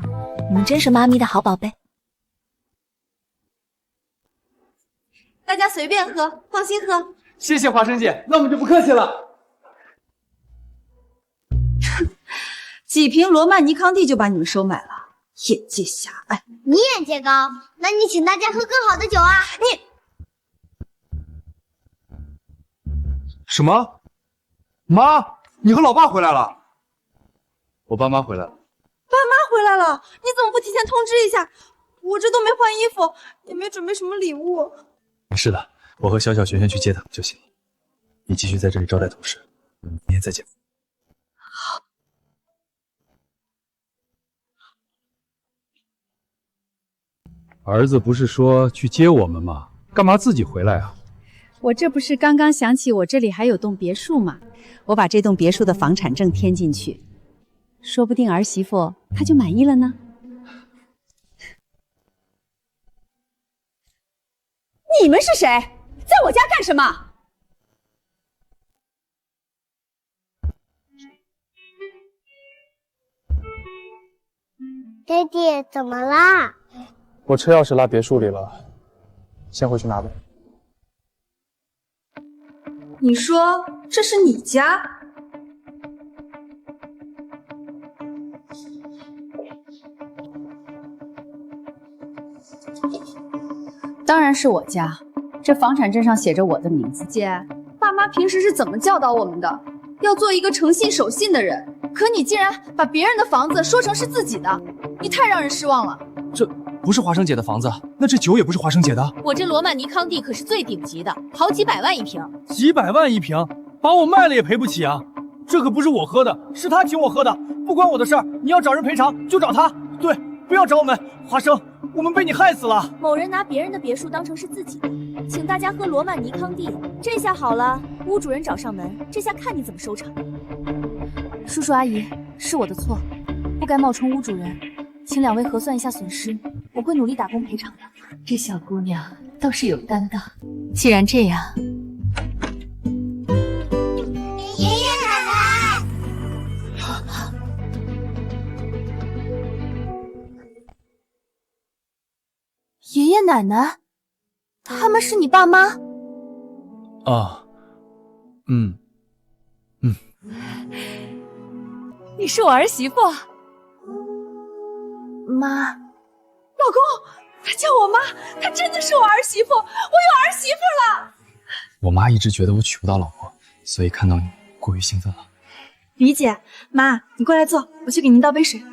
你们真是妈咪的好宝贝。大家随便喝，放心喝。谢谢华生姐，那我们就不客气了。几瓶罗曼尼康帝就把你们收买了，眼界狭隘。你眼界高，那你请大家喝更好的酒啊！什么？妈，你和老爸回来了？我爸妈回来了。爸妈回来了，你怎么不提前通知一下？我这都没换衣服，也没准备什么礼物。没事的，我和小小、璇璇去接他们就行了。你继续在这里招待同事，我们明天再见。好。儿子不是说去接我们吗？干嘛自己回来啊？我这不是刚刚想起我这里还有栋别墅吗？我把这栋别墅的房产证填进去，说不定儿媳妇她就满意了呢。你们是谁？在我家干什么？爹地，怎么啦？我车钥匙落别墅里了，先回去拿吧。你说这是你家？当然是我家，这房产证上写着我的名字。姐，爸妈平时是怎么教导我们的？要做一个诚信守信的人。可你竟然把别人的房子说成是自己的，你太让人失望了。这不是华生姐的房子，那这酒也不是华生姐的。我这罗曼尼康帝可是最顶级的，好几百万一瓶。几百万一瓶，把我卖了也赔不起啊！这可不是我喝的，是他请我喝的，不关我的事儿。你要找人赔偿就找他，对，不要找我们。华生，我们被你害死了。某人拿别人的别墅当成是自己的，请大家喝罗曼尼康帝，这下好了，屋主人找上门，这下看你怎么收场。叔叔阿姨，是我的错，不该冒充屋主人，请2位核算一下损失，我会努力打工赔偿的。这小姑娘倒是有担当。既然这样，爷爷奶奶，爷爷奶奶，他们是你爸妈？啊，你是我儿媳妇。妈，老公，他叫我妈，她真的是我儿媳妇，我有儿媳妇了。我妈一直觉得我娶不到老婆，所以看到你过于兴奋了。理解。妈，你过来坐，我去给您倒杯水。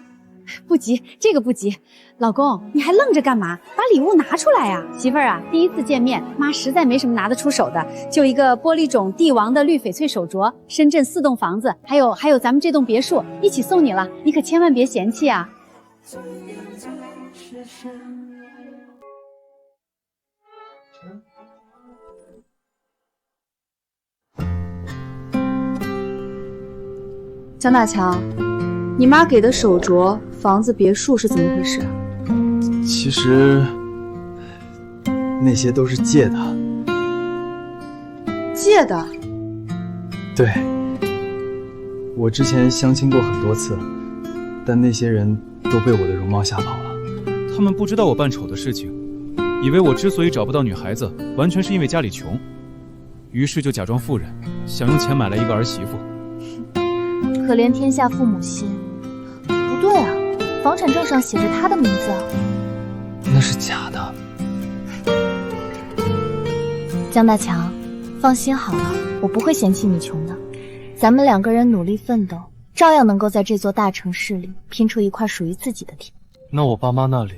不急，这个不急。老公，你还愣着干嘛？把礼物拿出来呀！媳妇儿啊，第一次见面，妈实在没什么拿得出手的，就一个玻璃种帝王的绿翡翠手镯，深圳4栋房子，还有咱们这栋别墅，一起送你了，你可千万别嫌弃啊！江大强，你妈给的手镯、房子、别墅是怎么回事啊？其实那些都是借的。借的？对，我之前相亲过很多次，但那些人都被我的容貌吓跑了。他们不知道我扮丑的事情，以为我之所以找不到女孩子，完全是因为家里穷，于是就假装富人，想用钱买来一个儿媳妇。可怜天下父母心。不对啊，房产证上写着他的名字啊。那是假的。江大强，放心好了，我不会嫌弃你穷的。咱们2个人努力奋斗，照样能够在这座大城市里拼出一块属于自己的天。那我爸妈那里？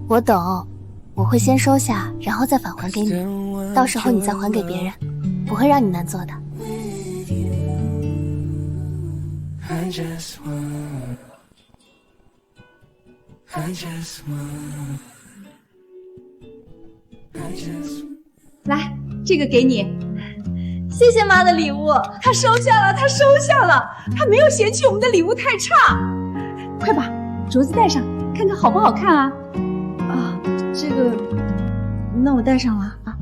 我懂，我会先收下，然后再返还给你，到时候你再还给别人，不会让你难做的。来，这个给你，谢谢妈的礼物，她收下了，她收下了，她没有嫌弃我们的礼物太差。快把镯子戴上，看看好不好看啊？啊，这个，那我戴上了啊。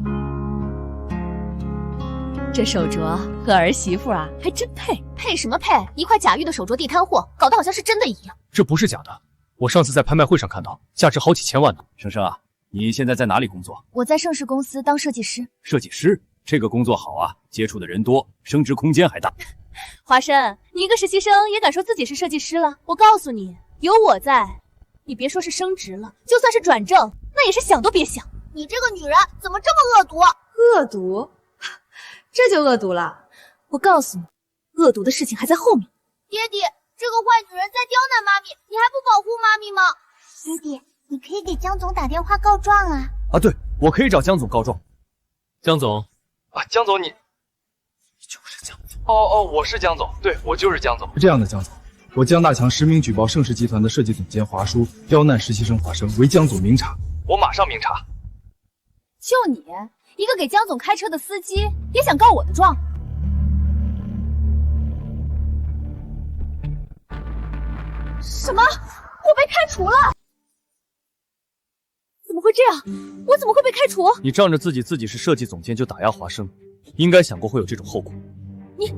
这手镯和儿媳妇啊，还真配。配什么配？一块假玉的手镯地摊货，搞得好像是真的一样。这不是假的，我上次在拍卖会上看到，价值好几千万呢。生生啊，你现在在哪里工作？我在盛世公司当设计师。设计师，这个工作好啊，接触的人多，升职空间还大。华生，你一个实习生也敢说自己是设计师了？我告诉你，有我在，你别说是升职了，就算是转正，那也是想都别想。你这个女人怎么这么恶毒？恶毒？这就恶毒了？我告诉你，恶毒的事情还在后面。爹地，这个坏女人在刁难妈咪，你还不保护妈咪吗？爹地，你可以给江总打电话告状啊。啊，对，我可以找江总告状。江总，啊，江总你就是江总。哦，我是江总，对，我就是江总。是这样的，江总，我江大强实名举报盛世集团的设计总监华叔刁难实习生华生，为江总明察。我马上明察。就你一个给江总开车的司机，也想告我的状？什么？我被开除了？怎么会这样？我怎么会被开除？你仗着自己是设计总监就打压华生，应该想过会有这种后果。你，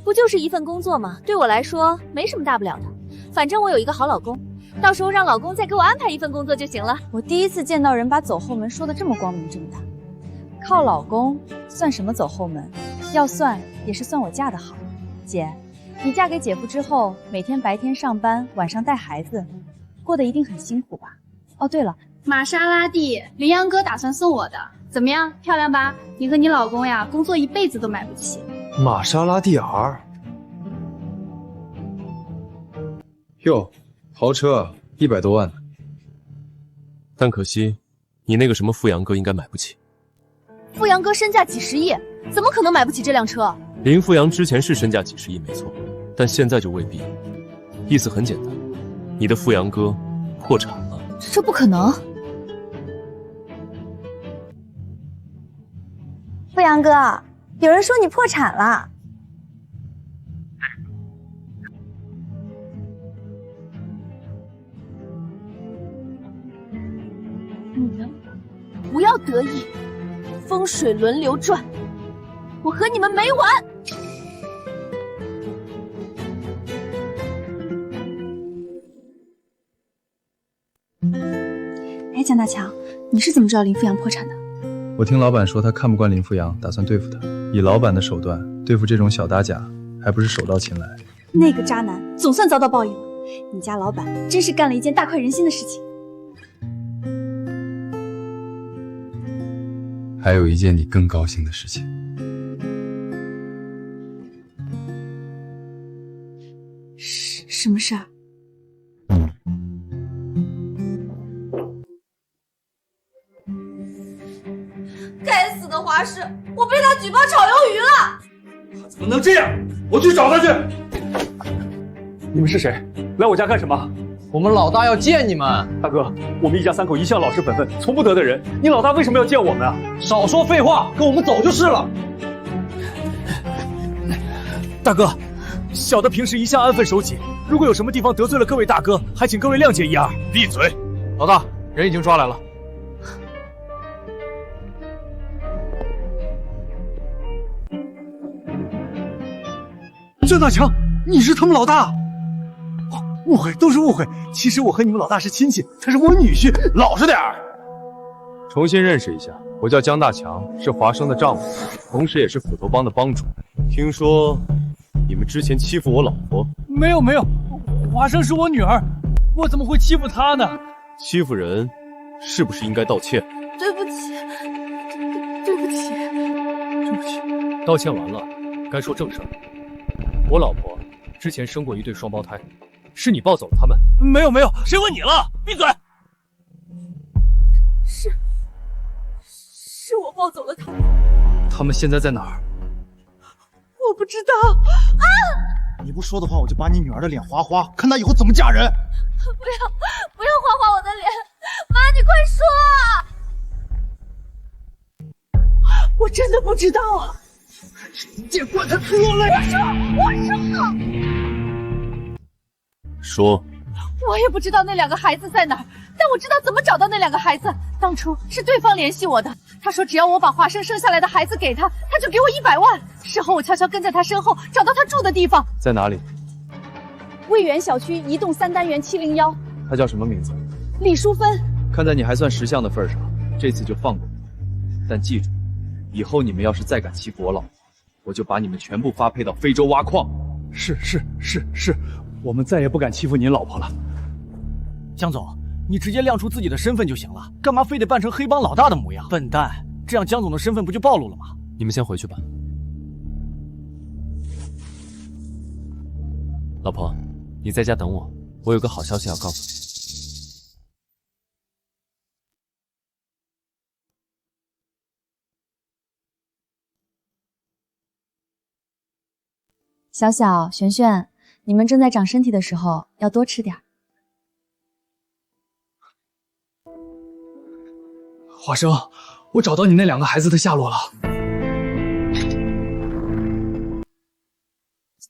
不就是一份工作吗？对我来说没什么大不了的，反正我有一个好老公，到时候让老公再给我安排一份工作就行了。我第一次见到人把走后门说的这么光明正大。靠老公算什么走后门？要算也是算我嫁得好。姐，你嫁给姐夫之后，每天白天上班，晚上带孩子，过得一定很辛苦吧？哦，对了，玛莎拉蒂，羚羊哥打算送我的，怎么样？漂亮吧？你和你老公呀，工作一辈子都买不起。玛莎拉蒂 R， 哟，豪车100多万呢。但可惜，你那个什么富阳哥应该买不起。富阳哥身价几十亿，怎么可能买不起这辆车？林富阳之前是身价几十亿没错，但现在就未必。意思很简单，你的富阳哥破产了。这不可能。富阳哥，有人说你破产了。你们不要得意，风水轮流转，我和你们没完！哎，江大强，你是怎么知道林富阳破产的？我听老板说他看不惯林富阳，打算对付他。以老板的手段对付这种小打假，还不是手到擒来？那个渣男总算遭到报应了，你家老板真是干了一件大快人心的事情。还有一件你更高兴的事情。什么事儿？该死的华师，我被他举报炒鱿鱼了！怎么能这样？我去找他去！你们是谁？来我家干什么？我们老大要见你们。大哥，我们一家三口一向老实本分，从不得罪人。你老大为什么要见我们啊？少说废话，跟我们走就是了。大哥，小的平时一向安分守己，如果有什么地方得罪了各位大哥，还请各位谅解一二。闭嘴！老大，人已经抓来了。郑大强，你是他们老大？误会，都是误会。其实我和你们老大是亲戚，他是我女婿，老实点儿。重新认识一下，我叫江大强，是华生的丈夫，同时也是斧头帮的帮主。听说你们之前欺负我老婆？没有，华生是我女儿，我怎么会欺负她呢？欺负人，是不是应该道歉？对不起，对不起，对不起。道歉完了，该说正事儿。我老婆之前生过一对双胞胎，是你抱走了他们？没有，谁问你了？闭嘴！是我抱走了他们。他们现在在哪儿？我不知道啊！你不说的话，我就把你女儿的脸划花，看她以后怎么嫁人。不要划划我的脸，妈，你快说！我真的不知道啊！见怪他错了呀！我说，说，我也不知道那两个孩子在哪儿，但我知道怎么找到那两个孩子。当初是对方联系我的，他说只要我把华生生下来的孩子给他，他就给我100万。事后我悄悄跟在他身后，找到他住的地方，在哪里？魏园小区1栋3单元701。他叫什么名字？李淑芬。看在你还算识相的份上，这次就放过你。但记住，以后你们要是再敢欺负我老婆，我就把你们全部发配到非洲挖矿。是，我们再也不敢欺负您老婆了。江总，你直接亮出自己的身份就行了，干嘛非得扮成黑帮老大的模样？笨蛋，这样江总的身份不就暴露了吗？你们先回去吧。老婆，你在家等我，我有个好消息要告诉你。小小、璇璇，你们正在长身体的时候，要多吃点。华生，我找到你那两个孩子的下落了。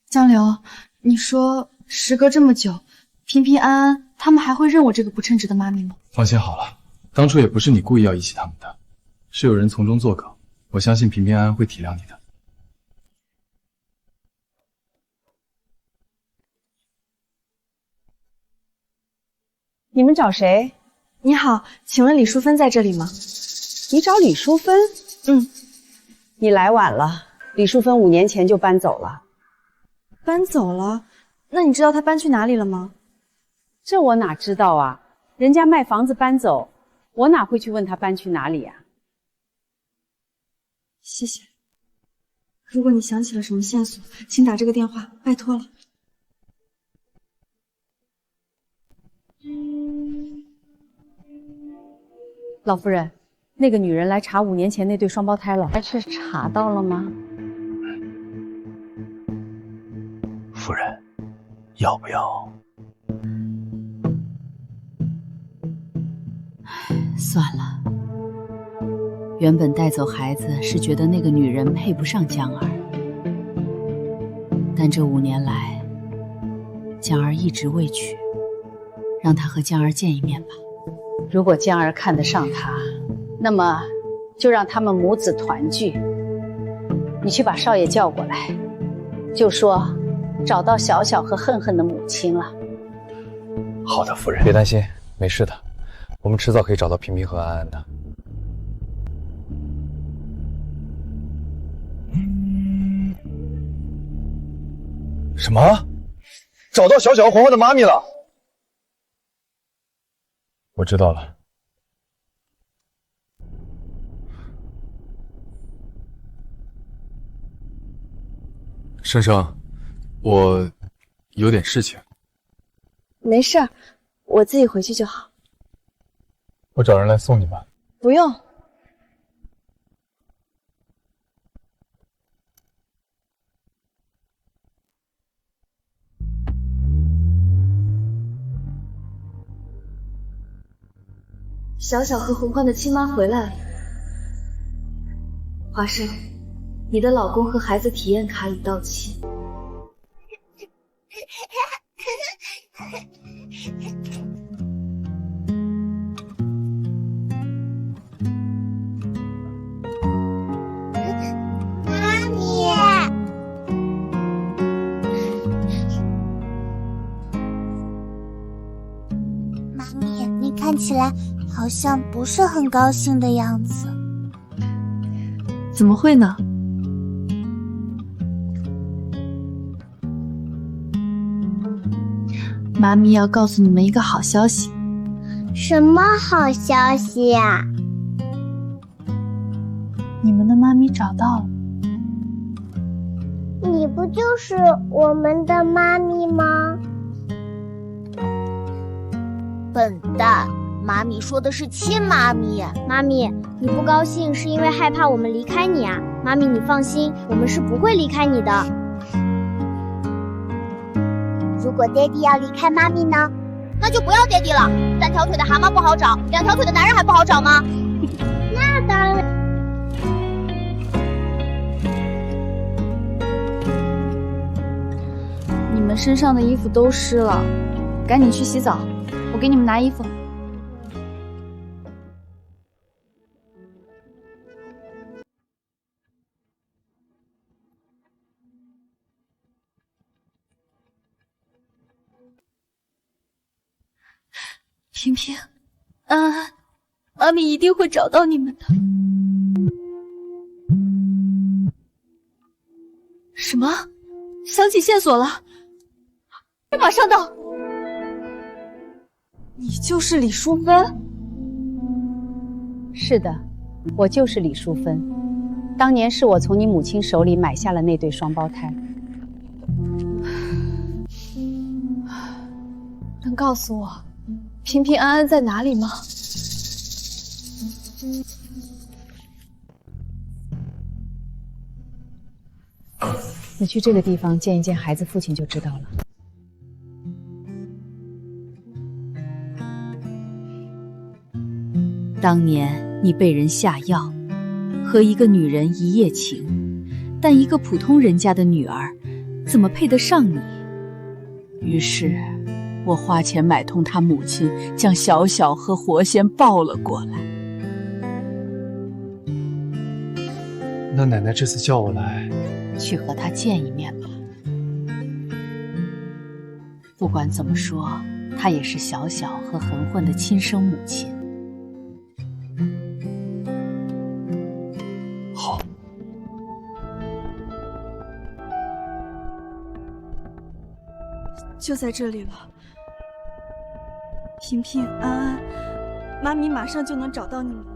江流，你说时隔这么久，平平安安，他们还会认我这个不称职的妈咪吗？放心好了，当初也不是你故意要遗弃他们的，是有人从中作梗。我相信平平安安会体谅你的。你们找谁？你好，请问李淑芬在这里吗？你找李淑芬？你来晚了。李淑芬5年前就搬走了。搬走了？那你知道她搬去哪里了吗？这我哪知道啊？人家卖房子搬走，我哪会去问她搬去哪里呀？谢谢。如果你想起了什么线索，请打这个电话，拜托了。老夫人，那个女人来查5年前那对双胞胎了，是查到了吗？夫人，要不要？算了，原本带走孩子是觉得那个女人配不上江儿，但这5年来，江儿一直未娶，让她和江儿见一面吧。如果江儿看得上他，那么就让他们母子团聚。你去把少爷叫过来，就说找到小小和恨恨的母亲了。好的，夫人。别担心，没事的，我们迟早可以找到平平和安安的。什么？找到小小和黄黄的妈咪了？我知道了。生生，我有点事情。没事儿，我自己回去就好。我找人来送你吧。不用。小小和魂焕的亲妈回来了。华生，你的老公和孩子体验卡已到期。妈咪，妈咪，你看起来好像不是很高兴的样子。怎么会呢？妈咪要告诉你们一个好消息。什么好消息呀？你们的妈咪找到了。你不就是我们的妈咪吗？笨蛋，妈咪说的是亲妈咪。妈咪，你不高兴是因为害怕我们离开你啊？妈咪，你放心，我们是不会离开你的。如果爹地要离开妈咪呢？那就不要爹地了。3条腿的蛤蟆不好找，2条腿的男人还不好找吗？那当然。你们身上的衣服都湿了，赶紧去洗澡，我给你们拿衣服。平平，安安，妈咪一定会找到你们的。什么？想起线索了？马上到。你就是李淑芬？是的，我就是李淑芬。当年是我从你母亲手里买下了那对双胞胎。能告诉我平平安安在哪里吗？你去这个地方见一见孩子父亲就知道了。当年你被人下药，和一个女人一夜情，但一个普通人家的女儿，怎么配得上你？于是，我花钱买通他母亲，将小小和活仙抱了过来。那奶奶这次叫我来，去和他见一面吧。不管怎么说，她也是小小和恒混的亲生母亲。好。就在这里了。平平安安，妈咪马上就能找到你们了。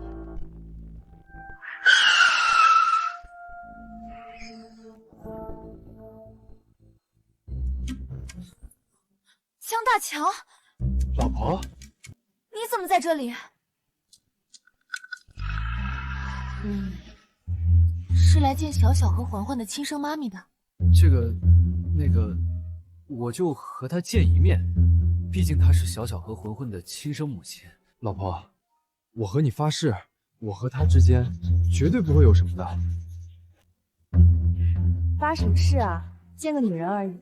江大强，老婆，你怎么在这里？是来见小小和环环的亲生妈咪的。那个，我就和她见一面，毕竟她是小小和魂魂的亲生母亲。老婆，我和你发誓，我和她之间绝对不会有什么的。发什么誓啊？见个女人而已，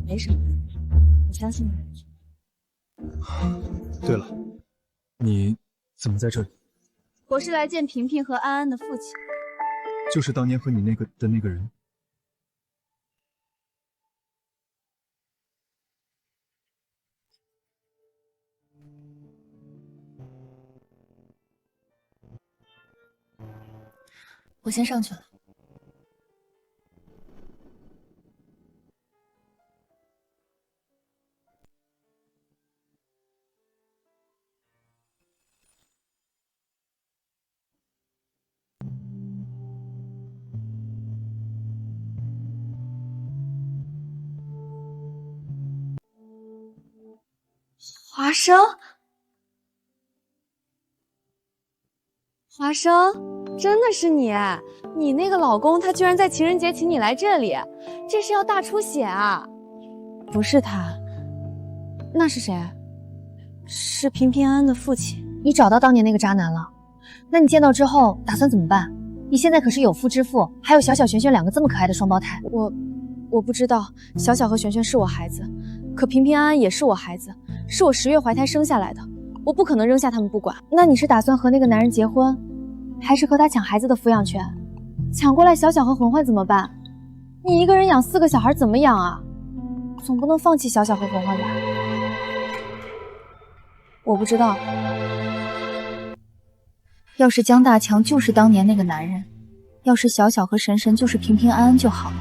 没什么。我相信你。对了，你怎么在这里？我是来见萍萍和安安的父亲。就是当年和你那个人。我先上去了。华生，华生，真的是你？你那个老公他居然在情人节请你来这里，这是要大出血啊！不是他，那是谁？是平平安安的父亲。你找到当年那个渣男了？那你见到之后打算怎么办？你现在可是有妇之夫，还有小小璇璇两个这么可爱的双胞胎。我不知道，小小和璇璇是我孩子，可平平安安也是我孩子，是我10月怀胎生下来的，我不可能扔下他们不管。那你是打算和那个男人结婚，还是和他抢孩子的抚养权？抢过来小小和混混怎么办？你一个人养4个小孩怎么养啊？总不能放弃小小和混混吧？我不知道。要是江大强就是当年那个男人，要是小小和神神就是平平安安就好了，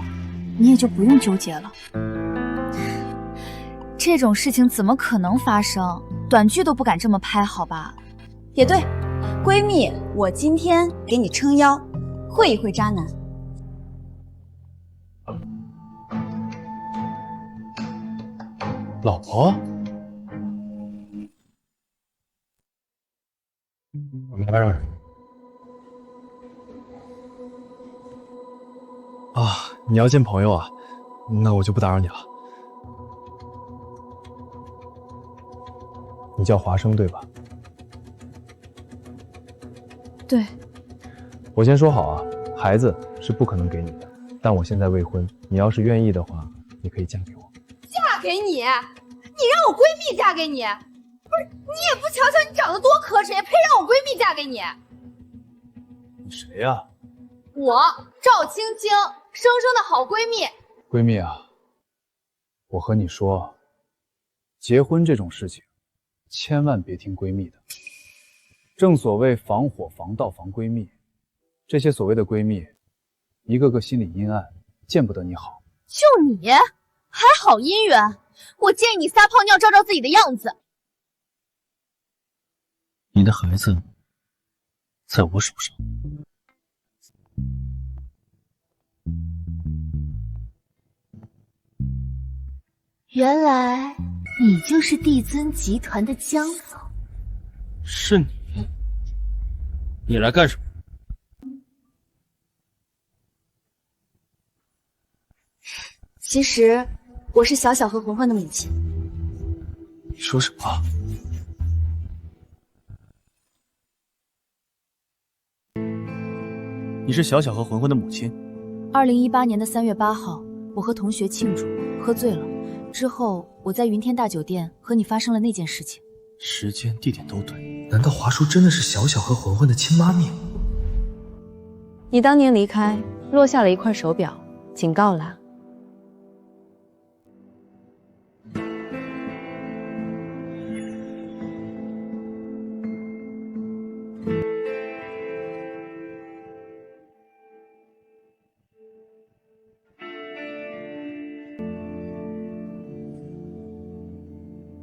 你也就不用纠结了。这种事情怎么可能发生？短剧都不敢这么拍，好吧？也对，闺蜜，我今天给你撑腰，会一会渣男。老婆，我们来让人啊，你要见朋友啊？那我就不打扰你了。你叫华生对吧？对。我先说好啊，孩子是不可能给你的，但我现在未婚，你要是愿意的话，你可以嫁给我。嫁给你？你让我闺蜜嫁给你？不是，你也不瞧瞧你长得多磕碜，也配让我闺蜜嫁给你？你谁呀？我赵青青，生生的好闺蜜。闺蜜啊，我和你说，结婚这种事情，千万别听闺蜜的。正所谓防火防盗防闺蜜，这些所谓的闺蜜，一个个心里阴暗，见不得你好。就你还好姻缘，我建议你撒泡尿照照自己的样子。你的孩子在我手上。原来你就是帝尊集团的江总。是你？你来干什么？其实我是小小和混混的母亲。你说什么？你是小小和混混的母亲2018年的3月8号，我和同学庆祝，喝醉了。之后我在云天大酒店和你发生了那件事情。时间地点都对。难道华叔真的是小小和混混的亲妈咪？你当年离开，落下了一块手表，警告栏。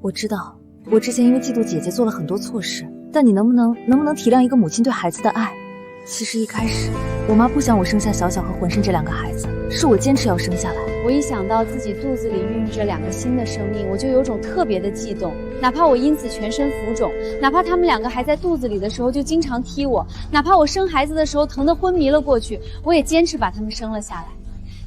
我知道，我之前因为嫉妒姐姐做了很多错事，但你能不能体谅一个母亲对孩子的爱？其实一开始，我妈不想我生下小小和浑身这2个孩子，是我坚持要生下来。我一想到自己肚子里孕育着2个新的生命，我就有种特别的悸动。哪怕我因此全身浮肿，哪怕他们2个还在肚子里的时候就经常踢我，哪怕我生孩子的时候疼得昏迷了过去，我也坚持把他们生了下来。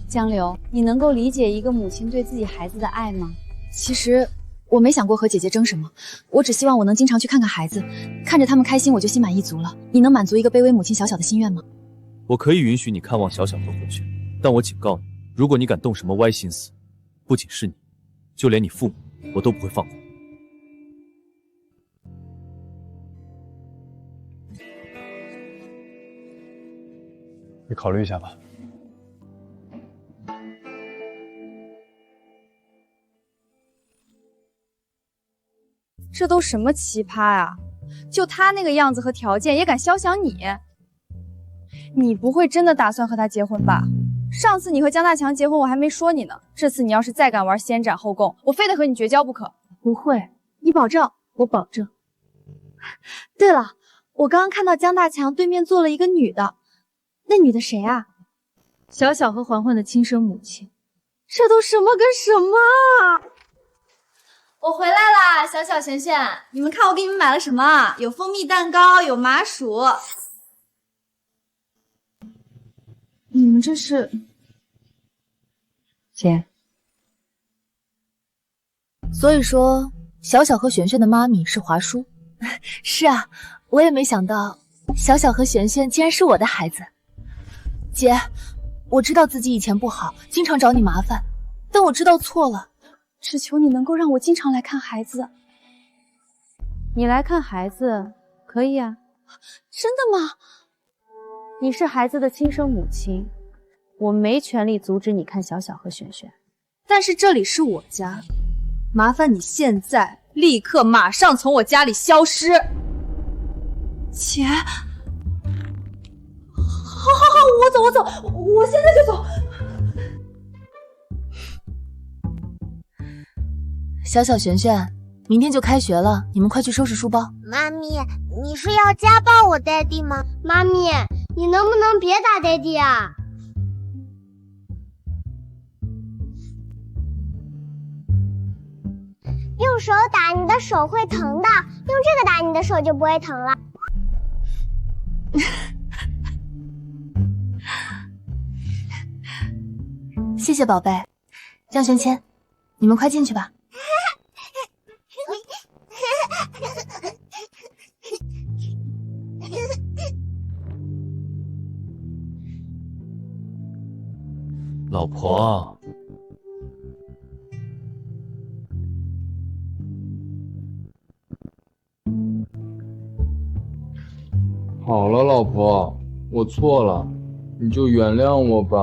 江流，你能够理解一个母亲对自己孩子的爱吗？其实我没想过和姐姐争什么，我只希望我能经常去看看孩子，看着他们开心我就心满意足了。你能满足一个卑微母亲小小的心愿吗？我可以允许你看望小小和混血，但我警告你，如果你敢动什么歪心思，不仅是你，就连你父母我都不会放过。你考虑一下吧。这都什么奇葩啊！就他那个样子和条件，也敢肖想你？你不会真的打算和他结婚吧？上次你和江大强结婚，我还没说你呢。这次你要是再敢玩先斩后奏，我非得和你绝交不可。不会，你保证？我保证。对了，我刚刚看到江大强对面坐了一个女的，那女的谁啊？小小和环环的亲生母亲。这都什么跟什么啊！我回来啦，小小璇璇，你们看我给你们买了什么？有蜂蜜蛋糕，有麻薯。你们这是？姐。所以说，小小和璇璇的妈咪是华叔。是啊，我也没想到，小小和璇璇竟然是我的孩子。姐，我知道自己以前不好，经常找你麻烦，但我知道错了。只求你能够让我经常来看孩子。你来看孩子可以啊。真的吗？你是孩子的亲生母亲，我没权利阻止你看小小和璇璇。但是这里是我家，麻烦你现在立刻马上从我家里消失。姐，好，我走，我现在就走。小小璇璇，明天就开学了，你们快去收拾书包。妈咪，你是要家暴我爹地吗？妈咪，你能不能别打爹地啊？用手打你的手会疼的，用这个打你的手就不会疼了。谢谢宝贝。江璇谦，你们快进去吧。老婆，好了，老婆，我错了，你就原谅我吧。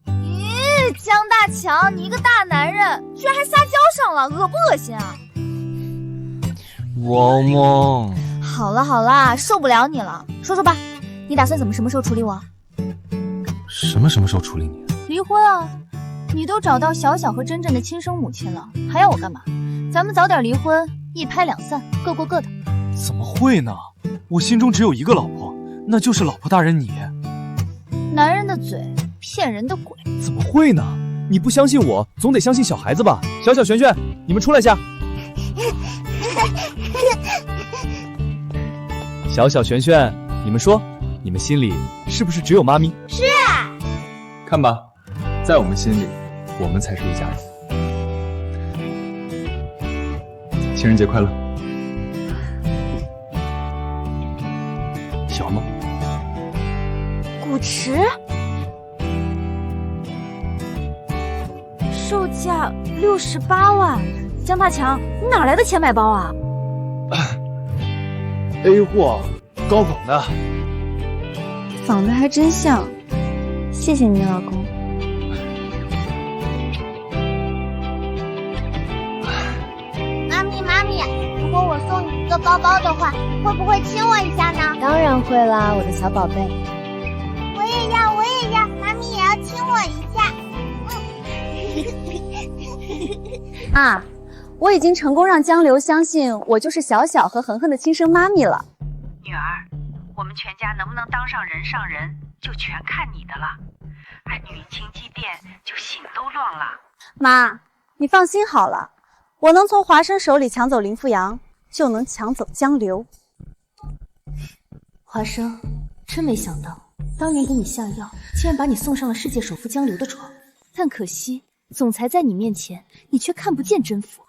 咦，江大强，你一个大男人，居然还撒娇上了，恶不恶心啊？王梦，好啦，受不了你了，说吧，你打算什么时候处理我？什么时候处理你？离婚啊！你都找到小小和真正的亲生母亲了，还要我干嘛？咱们早点离婚，一拍两散，各过各的。怎么会呢？我心中只有一个老婆，那就是老婆大人你。男人的嘴，骗人的鬼。怎么会呢？你不相信我，总得相信小孩子吧？小小璇璇，你们出来下。小小璇璇，你们说，你们心里是不是只有妈咪？是。看吧，在我们心里，我们才是一家人。情人节快乐，小梦。古驰，售价68万。江大强，你哪来的钱买包啊？A 货，高仿的。仿的还真像。谢谢你，老公。妈咪，如果我送你一个包包的话，你会不会亲我一下呢？当然会啦，我的小宝贝。我也要，妈咪也要亲我一下。啊，我已经成功让江流相信我就是小小和恒恒的亲生妈咪了。女儿，我们全家能不能当上人上人，就全看你的了。俺女情积淀，就心都乱了。妈，你放心好了，我能从华生手里抢走林富阳，就能抢走江流。华生，真没想到，当年给你下药，竟然把你送上了世界首富江流的床。但可惜，总裁在你面前，你却看不见真佛。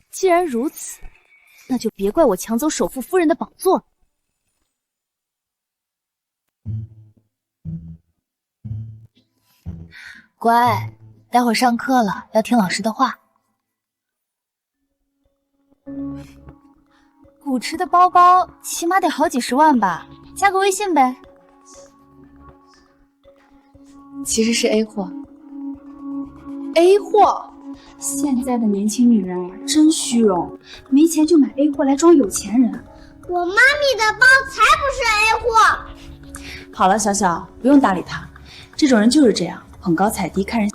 既然如此，那就别怪我抢走首富夫人的宝座。乖，待会儿上课了，要听老师的话。古驰的包包起码得好几十万吧，加个微信呗。其实是 A 货。A 货，现在的年轻女人啊，真虚荣，没钱就买 A 货来装有钱人。我妈咪的包才不是 A 货。好了，小小，不用搭理他，这种人就是这样，捧高踩低，看人。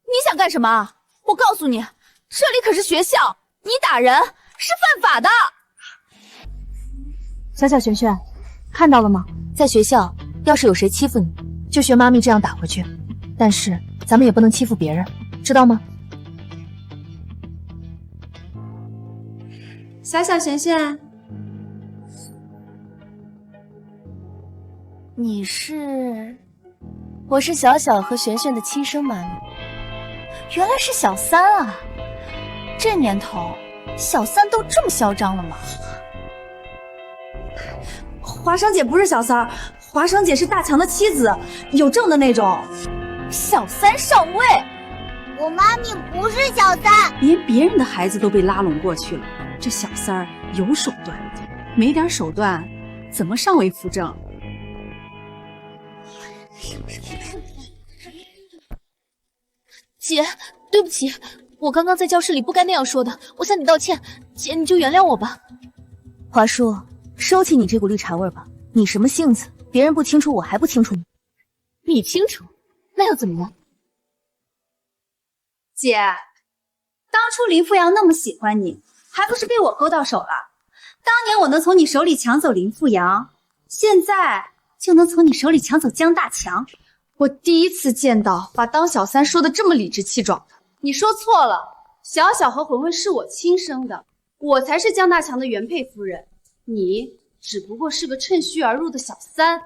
你想干什么？我告诉你，这里可是学校，你打人是犯法的。小小璇璇，看到了吗？在学校，要是有谁欺负你，就学妈咪这样打回去。但是咱们也不能欺负别人，知道吗？小小璇璇，你是？我是小小和璇璇的亲生妈咪。原来是小三啊！这年头，小三都这么嚣张了吗？华生姐不是小三儿，华生姐是大强的妻子，有证的那种。小三上位，我妈咪不是小三，连别人的孩子都被拉拢过去了。这小三儿有手段，没点手段怎么上位扶正？姐，对不起，我刚刚在教室里不该那样说的，我向你道歉，姐你就原谅我吧。华叔，收起你这股绿茶味吧，你什么性子，别人不清楚我还不清楚你。你清楚，那又怎么样？姐，当初林富阳那么喜欢你，还不是被我勾到手了？当年我能从你手里抢走林富阳，现在就能从你手里抢走江大强。我第一次见到把当小三说的这么理直气壮的。你说错了，小小和浑浑是我亲生的，我才是江大强的原配夫人，你只不过是个趁虚而入的小三。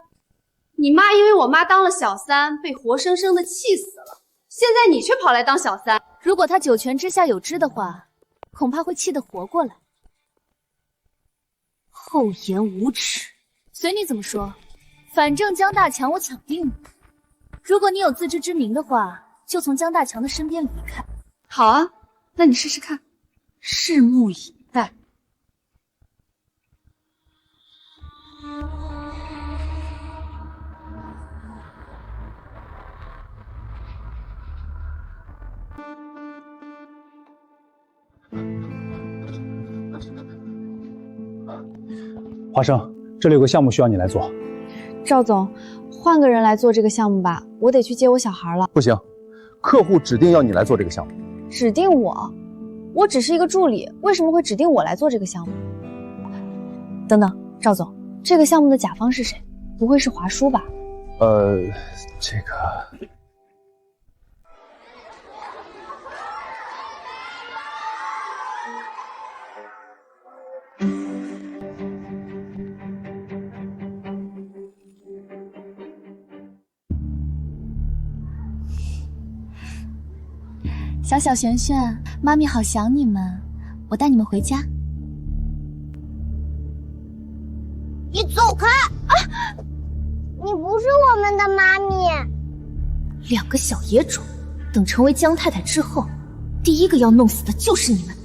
你妈因为我妈当了小三，被活生生的气死了，现在你却跑来当小三。如果她九泉之下有知的话，恐怕会气得活过来。厚颜无耻，随你怎么说，反正江大强我抢定了。如果你有自知之明的话，就从江大强的身边离开。好啊，那你试试看，拭目以待。华生，这里有个项目需要你来做。赵总，换个人来做这个项目吧，我得去接我小孩了。不行，客户指定要你来做这个项目。指定我？我只是一个助理，为什么会指定我来做这个项目？等等，赵总，这个项目的甲方是谁？不会是华叔吧？这个……小小璇璇，妈咪好想你们，我带你们回家。你走开！啊！你不是我们的妈咪。两个小野种，等成为江太太之后，第一个要弄死的就是你们。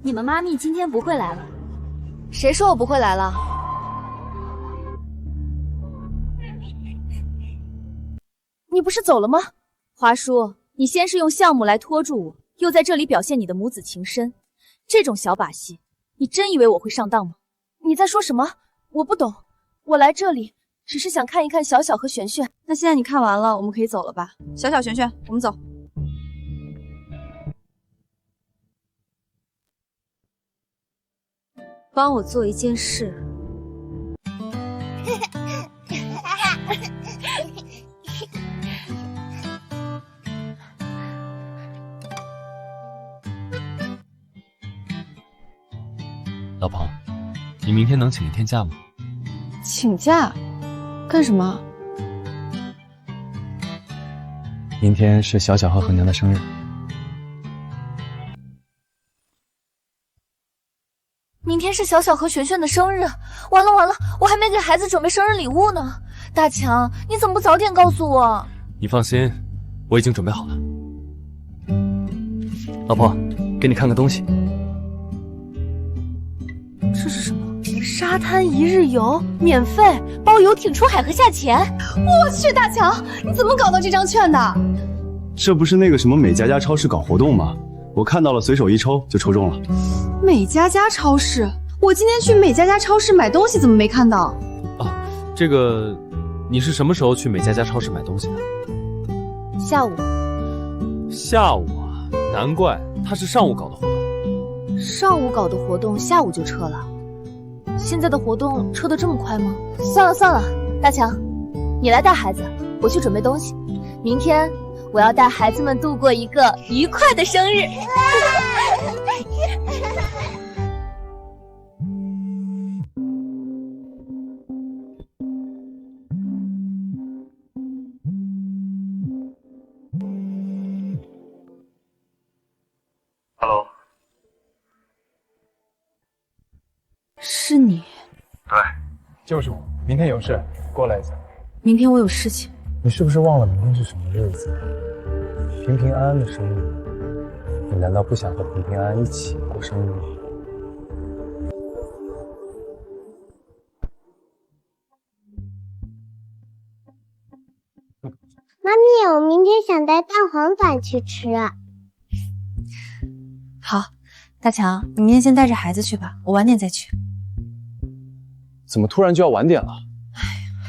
你们妈咪今天不会来了。谁说我不会来了？你不是走了吗？华叔，你先是用项目来拖住我，又在这里表现你的母子情深，这种小把戏，你真以为我会上当吗？你在说什么？我不懂。我来这里只是想看一看小小和璇璇。那现在你看完了，我们可以走了吧？小小、璇璇，我们走。帮我做一件事。老婆，你明天能请一天假吗？请假？干什么？明天是小小和何娘的生日。明天是小小和璇璇的生日，完了完了，我还没给孩子准备生日礼物呢。大强，你怎么不早点告诉我？你放心，我已经准备好了。老婆，给你看个东西。这是什么？沙滩一日游，免费，包游艇出海和下潜。我去，大强，你怎么搞到这张券的？这不是那个什么美家家超市搞活动吗？我看到了，随手一抽就抽中了。美家家超市？我今天去美家家超市买东西，怎么没看到？啊，这个，你是什么时候去美家家超市买东西的？下午。下午啊，难怪他是上午搞的活动。上午搞的活动，下午就撤了。现在的活动撤得这么快吗？算了算了，大强，你来带孩子，我去准备东西。明天我要带孩子们度过一个愉快的生日。Hello， 是你？对，就是我。明天有事，过来一下。明天我有事情。你是不是忘了明天是什么日子？平平安安的生日，你难道不想和平平安安一起过生日吗？妈咪，我明天想带蛋黄饭去吃。好，大强，你明天先带着孩子去吧，我晚点再去。怎么突然就要晚点了？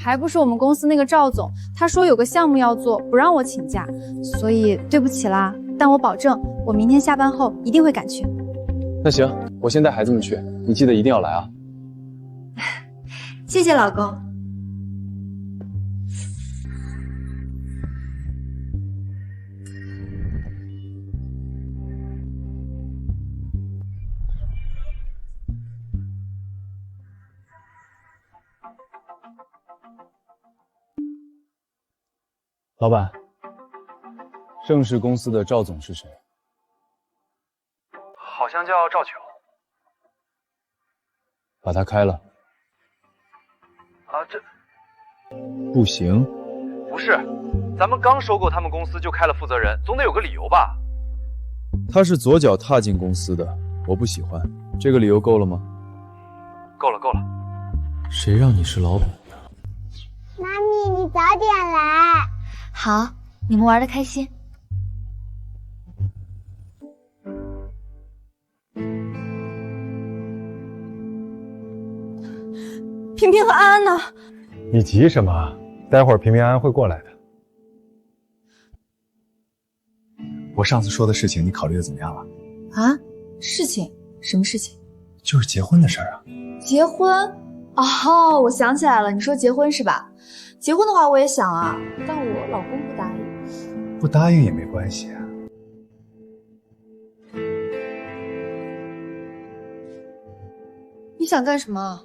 还不是我们公司那个赵总，他说有个项目要做，不让我请假，所以对不起啦。但我保证，我明天下班后一定会赶去。那行，我先带孩子们去，你记得一定要来啊。谢谢老公。老板，盛世公司的赵总是谁？好像叫赵球。把他开了。啊，这不行。不是，咱们刚收购他们公司就开了负责人，总得有个理由吧？他是左脚踏进公司的，我不喜欢。这个理由够了吗？够了，够了。谁让你是老板的？妈咪，你早点来。好，你们玩得开心。平平和安安呢？你急什么？待会儿平平安安会过来的。我上次说的事情，你考虑的怎么样了？啊？事情？什么事情？就是结婚的事儿啊。结婚？哦，我想起来了，你说结婚是吧？结婚的话我也想啊，但我老公不答应。不答应也没关系啊。你想干什么？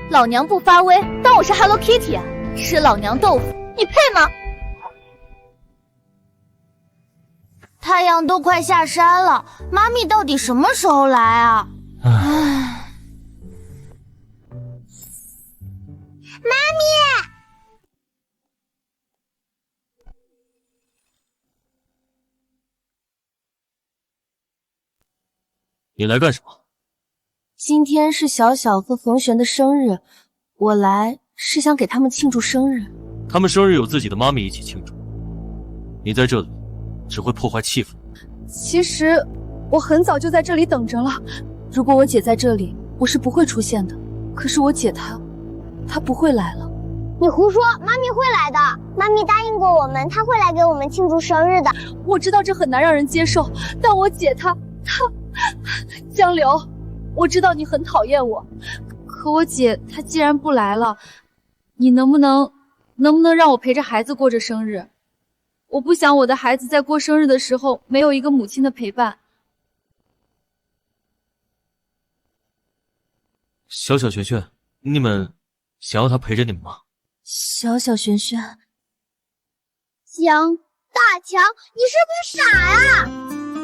老娘不发威，当我是 Hello Kitty 啊？吃老娘豆腐，你配吗？太阳都快下山了，妈咪到底什么时候来啊？唉，妈咪，你来干什么？今天是小小和冯璇的生日，我来是想给他们庆祝生日。他们生日有自己的妈咪一起庆祝，你在这里只会破坏气氛。其实我很早就在这里等着了。如果我姐在这里，我是不会出现的。可是我姐她不会来了。你胡说，妈咪会来的。妈咪答应过我们，她会来给我们庆祝生日的。我知道这很难让人接受，但我姐她江流，我知道你很讨厌我，可我姐她既然不来了，你能不能让我陪着孩子过着生日？我不想我的孩子在过生日的时候没有一个母亲的陪伴。小小璇璇，你们想要他陪着你们吗？小小璇璇，江大强，你是不是傻呀？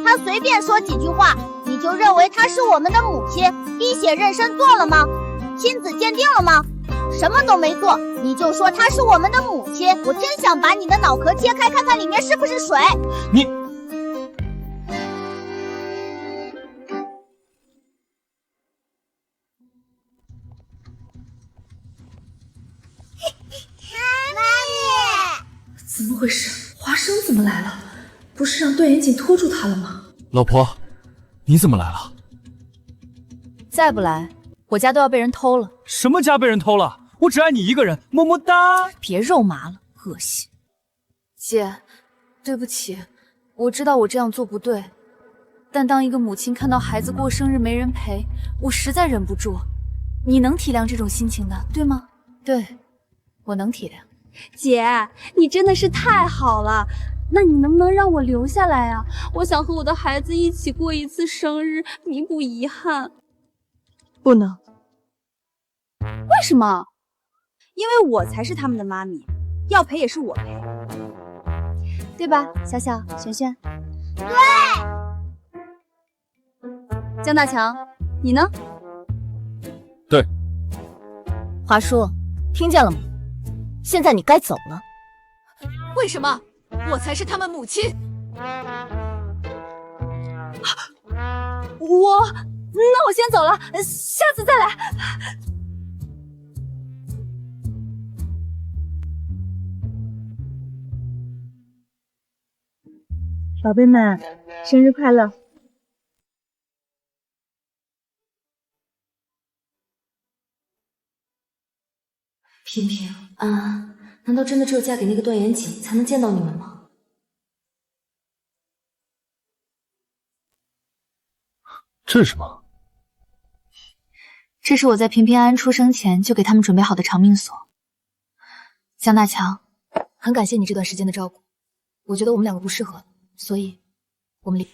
他随便说几句话，你你就认为她是我们的母亲，滴血认生做了吗？亲子鉴定了吗？什么都没做，你就说她是我们的母亲，我真想把你的脑壳切开，看看里面是不是水。你。怎么回事？华生怎么来了？不是让段延景拖住他了吗？老婆，你怎么来了？再不来，我家都要被人偷了。什么家被人偷了？我只爱你一个人，么么哒！别肉麻了，恶心。姐，对不起，我知道我这样做不对，但当一个母亲看到孩子过生日没人陪，我实在忍不住。你能体谅这种心情的，对吗？对，我能体谅。姐，你真的是太好了，那你能不能让我留下来啊？我想和我的孩子一起过一次生日，弥补遗憾。不能。为什么？因为我才是他们的妈咪，要陪也是我陪，对吧？小小、璇璇。对。江大强，你呢？对。华叔，听见了吗？现在你该走了。为什么？我才是他们母亲。那我先走了，下次再来。宝贝们，生日快乐！萍萍，安安，难道真的只有嫁给那个段延景才能见到你们吗？这是什么？这是我在平平安安出生前就给他们准备好的长命锁。江大强，很感谢你这段时间的照顾，我觉得我们两个不适合，所以我们离。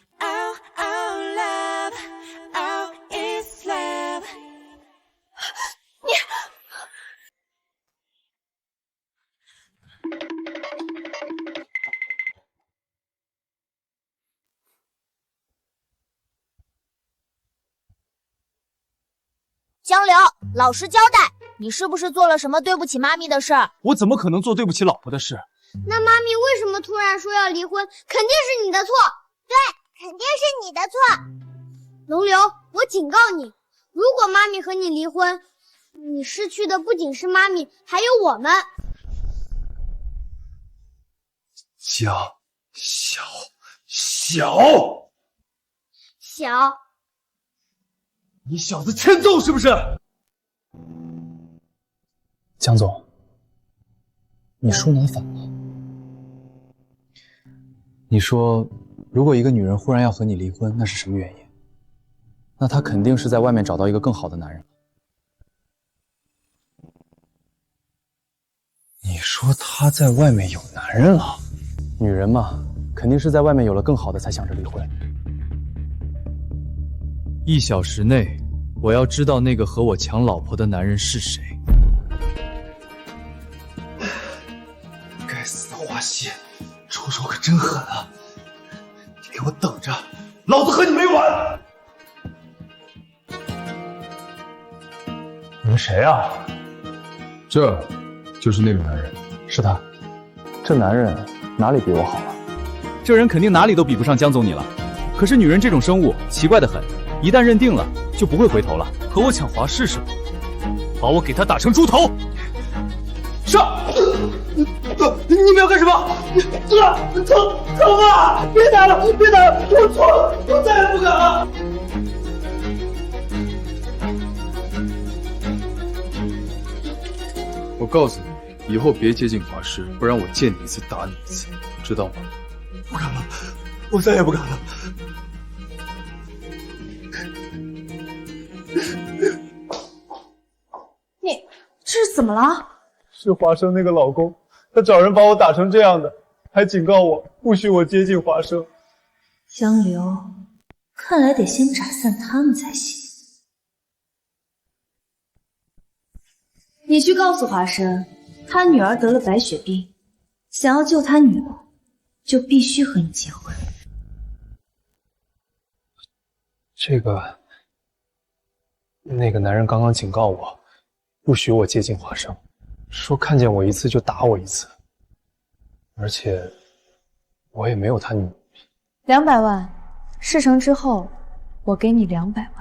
江流，老实交代，你是不是做了什么对不起妈咪的事儿？我怎么可能做对不起老婆的事？那妈咪为什么突然说要离婚？肯定是你的错。对，肯定是你的错。龙流，我警告你，如果妈咪和你离婚，你失去的不仅是妈咪，还有我们。小。你小子欠揍是不是？江总，你叔难反了。你说，如果一个女人忽然要和你离婚，那是什么原因？那她肯定是在外面找到一个更好的男人。你说她在外面有男人了？女人嘛，肯定是在外面有了更好的才想着离婚。1小时内，我要知道那个和我抢老婆的男人是谁。该死的华西，出手可真狠啊！你给我等着，老子和你没完！你们谁啊？这就是那个男人，是他。这男人哪里比我好啊？这人肯定哪里都比不上江总你了。可是女人这种生物奇怪的很，一旦认定了就不会回头了。和我抢华氏是吧？把我给他打成猪头！上！你们要干什么？疼啊！别打了，别打了！我错了，我再也不敢了。我告诉你，以后别接近华氏，不然我见你一次打你一次，知道吗？不敢了，我再也不敢了。你这是怎么了？是华生那个老公，他找人把我打成这样的，还警告我不许我接近华生。江流，看来得先斩散他们才行。你去告诉华生，他女儿得了白血病，想要救他女儿，就必须和你结婚。那个男人刚刚警告我，不许我接近华生，说看见我一次就打我一次，而且我也没有他女。200万，事成之后，我给你200万。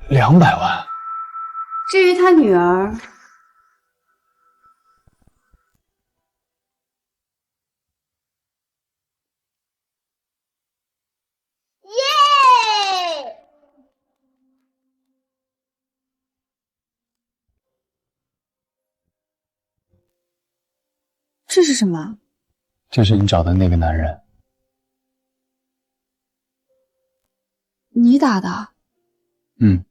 200万。至于他女儿，耶！这是什么？这是你找的那个男人。你打的？嗯。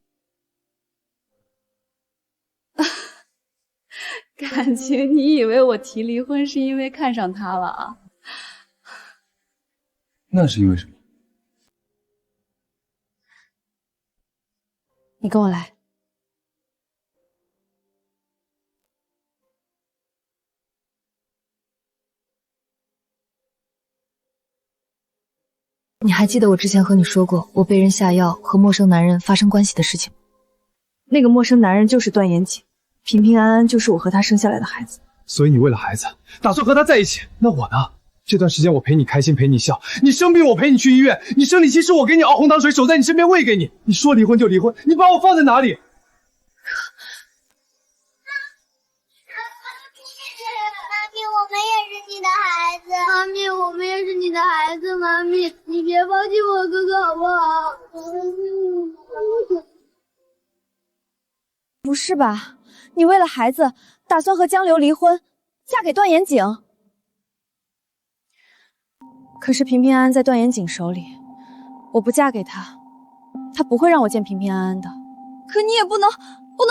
感情你以为我提离婚是因为看上他了啊？那是因为什么？你跟我来。你还记得我之前和你说过我被人下药和陌生男人发生关系的事情吗？那个陌生男人就是段延景，平平安安就是我和他生下来的孩子。所以你为了孩子，打算和他在一起？那我呢？这段时间我陪你开心，陪你笑。你生病我陪你去医院，你生理期是我给你熬红糖水，守在你身边喂给你。你说离婚就离婚，你把我放在哪里？妈咪，我们也是你的孩子。妈咪，我们也是你的孩子。妈咪，你别抛弃我哥哥好不好？不是吧？你为了孩子打算和江流离婚，嫁给段延景？可是平平安安在段延景手里，我不嫁给他，他不会让我见平平安安的。可你也不能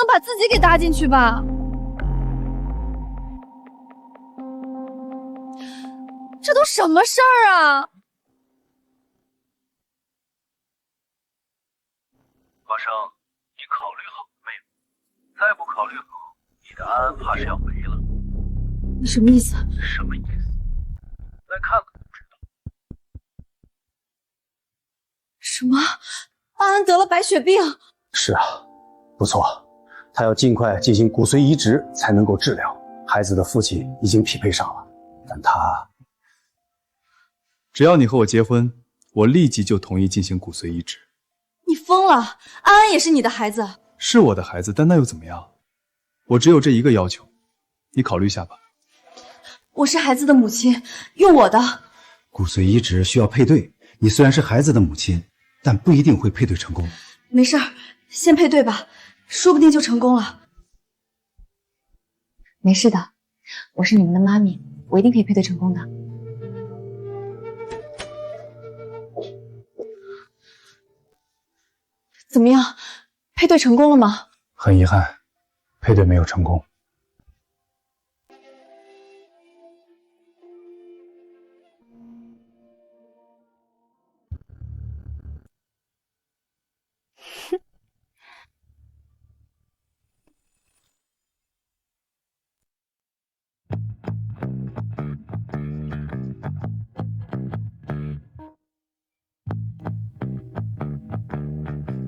把自己给搭进去吧？这都什么事儿啊！华生，你考虑好没有？再不考虑好，你的安安怕是要没了。你什么意思？什么意思？再看看就知道。什么？安安得了白血病？是啊，不错，他要尽快进行骨髓移植才能够治疗。孩子的父亲已经匹配上了，但他……只要你和我结婚，我立即就同意进行骨髓移植。你疯了！安安也是你的孩子，是我的孩子，但那又怎么样？我只有这一个要求，你考虑一下吧。我是孩子的母亲，用我的。骨髓移植需要配对，你虽然是孩子的母亲，但不一定会配对成功。没事儿，先配对吧，说不定就成功了。没事的，我是你们的妈咪，我一定可以配对成功的。怎么样，配对成功了吗？很遗憾，配对没有成功。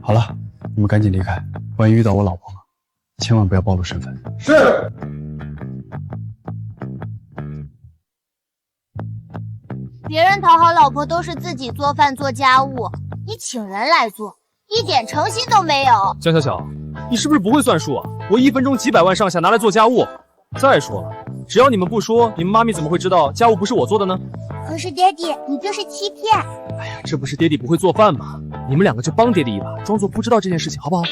好了，你们赶紧离开，万一遇到我老婆了，千万不要暴露身份。是。别人讨好老婆都是自己做饭做家务，你请人来做，一点诚心都没有。江小小，你是不是不会算数啊？我1分钟几百万上下拿来做家务。再说了，只要你们不说，你们妈咪怎么会知道家务不是我做的呢？可是爹地，你这是欺骗。哎呀，这不是爹地不会做饭吗？你们两个就帮爹地一把，装作不知道这件事情，好不好？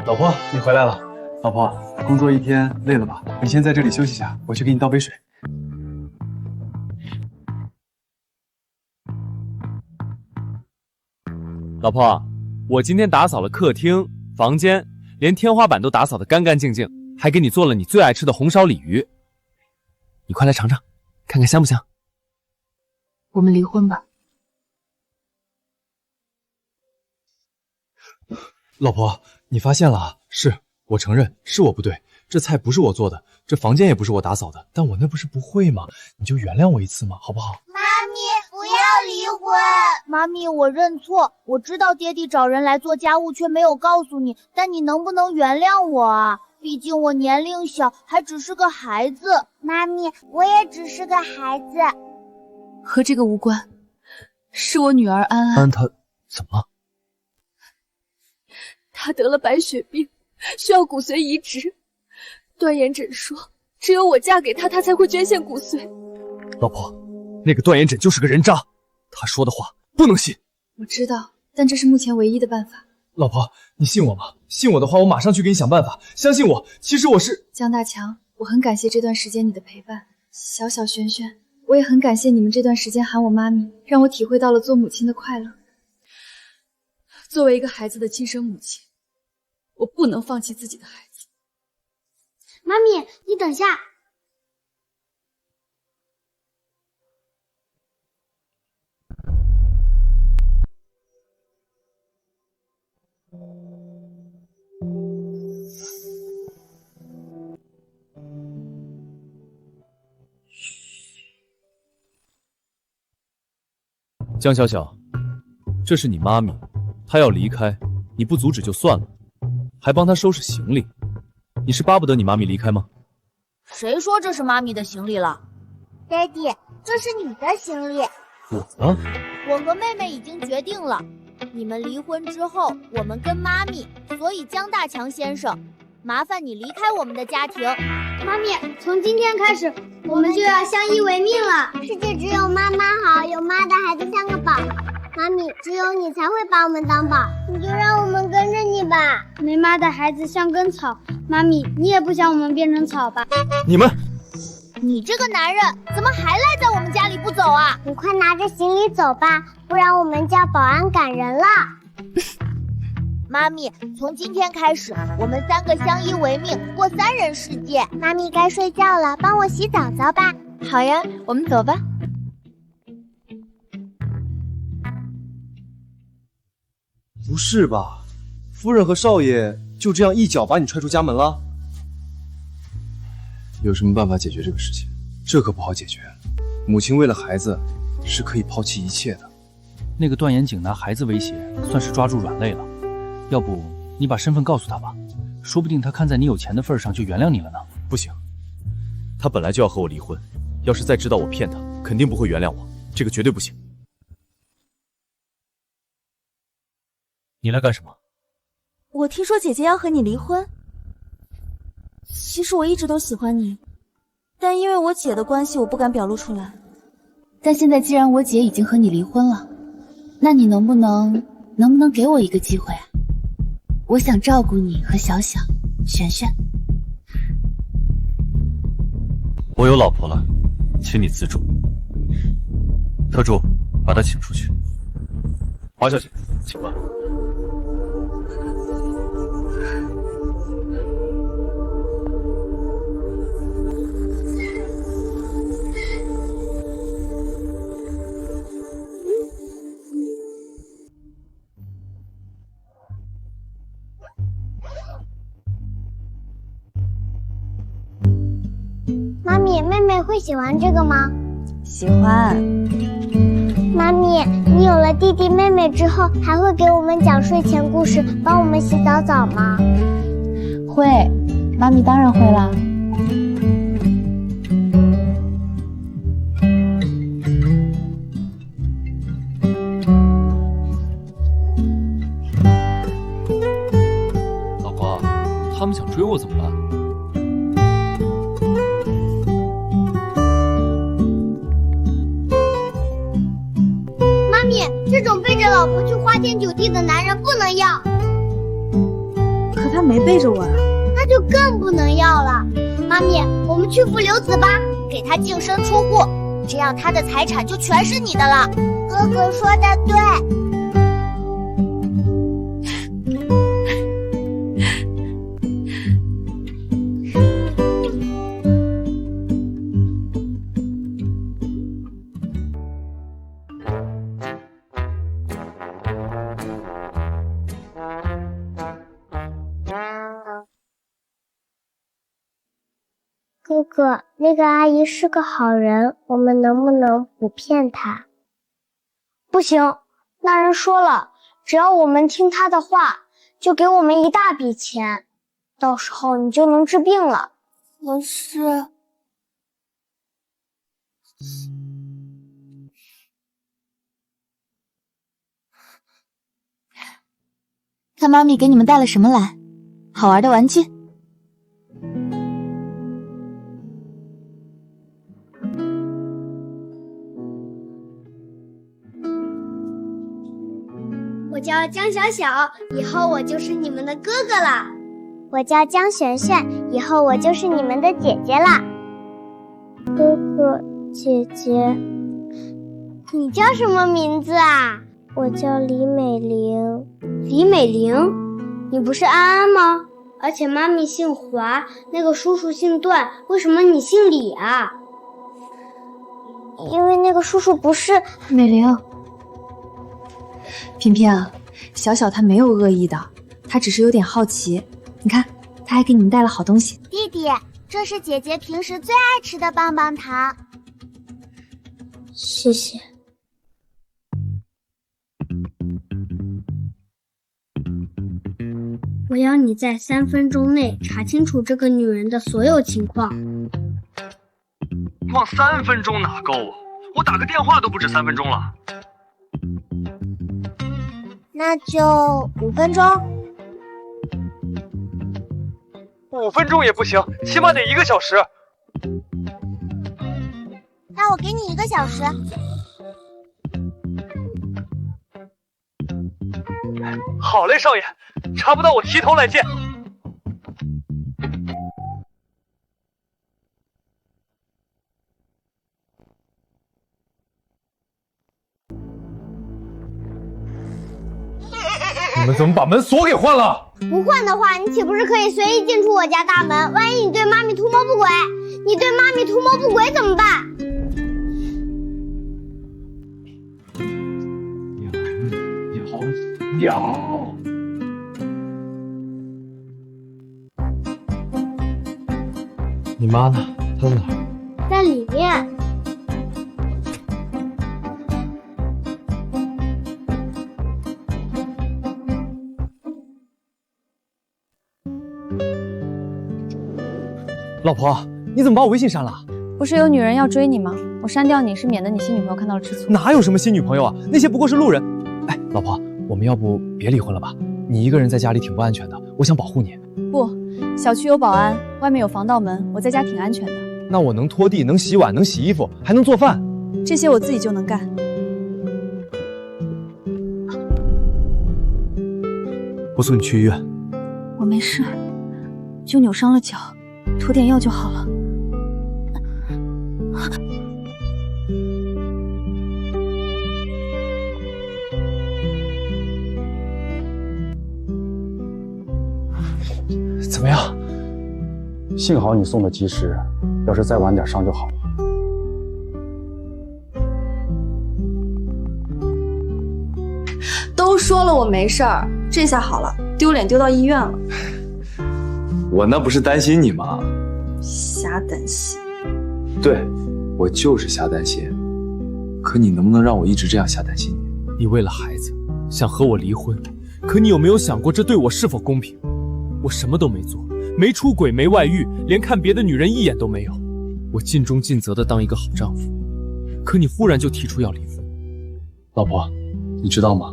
老婆，你回来了。老婆，工作一天累了吧？你先在这里休息下，我去给你倒杯水。老婆，我今天打扫了客厅、房间，连天花板都打扫得干干净净，还给你做了你最爱吃的红烧鲤鱼。你快来尝尝，看看香不香？我们离婚吧。老婆，你发现了？是我承认是我不对，这菜不是我做的，这房间也不是我打扫的，但我那不是不会吗？你就原谅我一次嘛，好不好？妈咪，不要离婚！妈咪，我认错，我知道爹地找人来做家务却没有告诉你，但你能不能原谅我啊？毕竟我年龄小，还只是个孩子。妈咪，我也只是个孩子。和这个无关，是我女儿安安。她怎么了？她得了白血病，需要骨髓移植。段延诊说，只有我嫁给他，他才会捐献骨髓。老婆，那个段延诊就是个人渣，他说的话不能信。我知道，但这是目前唯一的办法。老婆，你信我吗？信我的话，我马上去给你想办法。相信我，其实我是……江大强，我很感谢这段时间你的陪伴。小小璇璇，我也很感谢你们这段时间喊我妈咪，让我体会到了做母亲的快乐。作为一个孩子的亲生母亲，我不能放弃自己的孩子。妈咪，你等下。江小小，这是你妈咪，她要离开，你不阻止就算了，还帮她收拾行李，你是巴不得你妈咪离开吗？谁说这是妈咪的行李了？爹地，这是你的行李。我呢？我和妹妹已经决定了，你们离婚之后，我们跟妈咪，所以江大强先生，麻烦你离开我们的家庭。妈咪，从今天开始，我们就要相依为命了。世界只有妈妈好，有妈的孩子像个宝。妈咪，只有你才会把我们当宝，你就让我们跟着你吧。没妈的孩子像根草，妈咪，你也不想我们变成草吧？你们，你这个男人怎么还赖在我们家里不走啊？你快拿着行李走吧，不然我们叫保安赶人了。妈咪，从今天开始，我们3个相依为命，过3人世界。妈咪该睡觉了，帮我洗澡澡吧。好呀，我们走吧。不是吧，夫人和少爷就这样一脚把你踹出家门了？有什么办法解决这个事情？这可不好解决。母亲为了孩子是可以抛弃一切的。那个段延景拿孩子威胁，算是抓住软肋了。要不你把身份告诉他吧，说不定他看在你有钱的份上就原谅你了呢。不行，他本来就要和我离婚，要是再知道我骗他，肯定不会原谅我，这个绝对不行。你来干什么？我听说姐姐要和你离婚。其实我一直都喜欢你，但因为我姐的关系，我不敢表露出来。但现在既然我姐已经和你离婚了，那你能不能给我一个机会啊？我想照顾你和小小、璇璇。我有老婆了，请你自重。特助，把她请出去。华小姐，请吧。妈咪，妹妹会喜欢这个吗？喜欢。妈咪，你有了弟弟妹妹之后，还会给我们讲睡前故事，帮我们洗澡澡吗？会，妈咪当然会啦。老婆，他们想追我怎么办？这种背着老婆去花天酒地的男人不能要。可他没背着我呀。那就更不能要了。妈咪，我们去负留子吧，给他净身出户，这样他的财产就全是你的了。哥哥说的对。哥，那个阿姨是个好人，我们能不能不骗她？不行，那人说了，只要我们听她的话，就给我们一大笔钱，到时候你就能治病了。可是……看妈咪给你们带了什么来，好玩的玩具。我叫江小小，以后我就是你们的哥哥了。我叫江璇璇，以后我就是你们的姐姐了。哥哥，姐姐，你叫什么名字啊？我叫李美玲。李美玲，你不是安安吗？而且妈咪姓华，那个叔叔姓段，为什么你姓李啊？因为那个叔叔不是美玲。萍萍啊，小小他没有恶意的，他只是有点好奇。你看，他还给你们带了好东西。弟弟，这是姐姐平时最爱吃的棒棒糖。谢谢。我要你在3分钟内查清楚这个女人的所有情况。光3分钟哪够啊？我打个电话都不止3分钟了。那就5分钟。5分钟也不行，起码得1个小时。那我给你1个小时。好嘞，少爷，查不到我提头来见。你们怎么把门锁给换了？不换的话，你岂不是可以随意进出我家大门？万一你对妈咪图谋不轨，你对妈咪图谋不轨怎么办？鸟。你妈呢？她在哪儿？在里面。老婆，你怎么把我微信删了？不是有女人要追你吗？我删掉你是免得你新女朋友看到了吃醋。哪有什么新女朋友啊？那些不过是路人。哎，老婆，我们要不别离婚了吧？你一个人在家里挺不安全的，我想保护你。不，小区有保安，外面有防盗门，我在家挺安全的。那我能拖地，能洗碗，能洗衣服，还能做饭，这些我自己就能干。我送你去医院。我没事，就扭伤了脚，涂点药就好了。怎么样？幸好你送的及时，要是再晚点伤就好了。都说了我没事儿，这下好了，丢脸丢到医院了。我那不是担心你吗？瞎担心。对，我就是瞎担心。可你能不能让我一直这样瞎担心你？你为了孩子想和我离婚，可你有没有想过这对我是否公平？我什么都没做，没出轨，没外遇，连看别的女人一眼都没有。我尽忠尽责的当一个好丈夫，可你忽然就提出要离婚。老婆，你知道吗？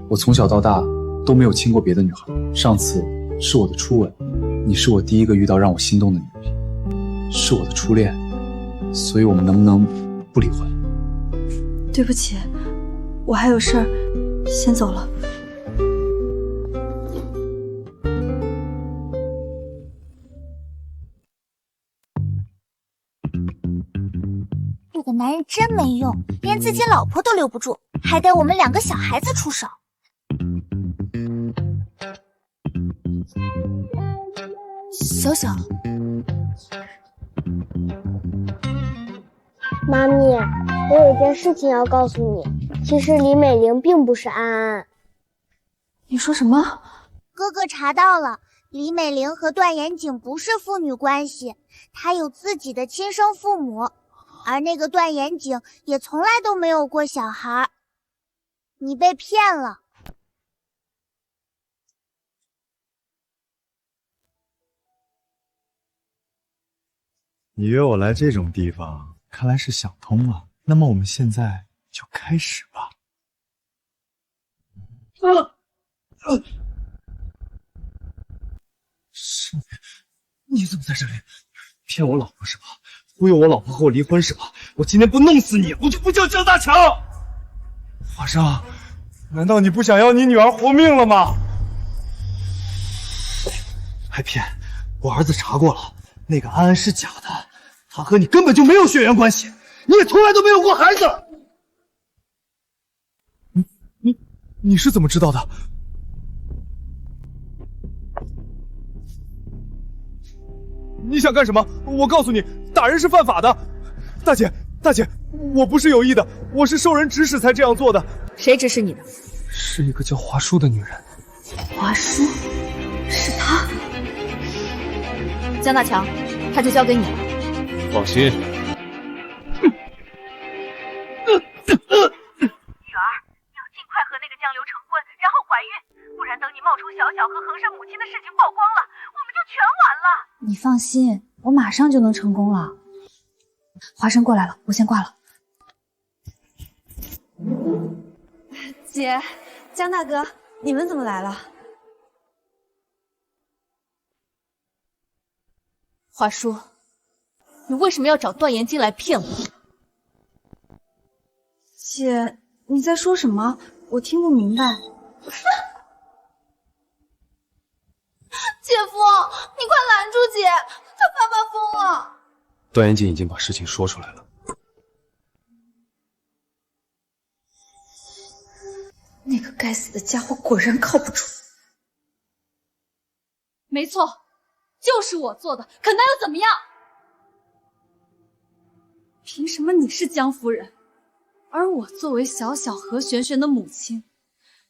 我从小到大都没有亲过别的女孩，上次是我的初吻，你是我第一个遇到让我心动的女人，是我的初恋，所以我们能不能不离婚？对不起，我还有事儿，先走了。这个男人真没用，连自己老婆都留不住，还带我们2个小孩子出手。小小，妈咪，我有件事情要告诉你，其实李美玲并不是安安。你说什么？哥哥查到了，李美玲和段延景不是父女关系，她有自己的亲生父母，而那个段延景也从来都没有过小孩。你被骗了。你约我来这种地方，看来是想通了。那么我们现在就开始吧。是你怎么在这里？骗我老婆是吧？忽悠我老婆和我离婚是吧？我今天不弄死你，我就不叫江大强。华生，难道你不想要你女儿活命了吗？还骗我儿子查过了，那个安安是假的，她和你根本就没有血缘关系，你也从来都没有过孩子。你是怎么知道的？你想干什么？我告诉你，打人是犯法的。大姐，我不是有意的，我是受人指使才这样做的。谁指使你的？是一个叫华叔的女人。华叔，是她。江大强，他就交给你了。放心。女儿，你要尽快和那个江流成婚，然后怀孕，不然等你冒充小小和衡山母亲的事情曝光了，我们就全完了。你放心，我马上就能成功了。华生过来了，我先挂了。姐，江大哥，你们怎么来了？华叔，你为什么要找段延金来骗我？姐，你在说什么？我听不明白。姐夫，你快拦住姐，她发疯了。段延景已经把事情说出来了。那个该死的家伙果然靠不住。没错，就是我做的，可能又怎么样？凭什么你是江夫人，而我作为小小何璇璇的母亲，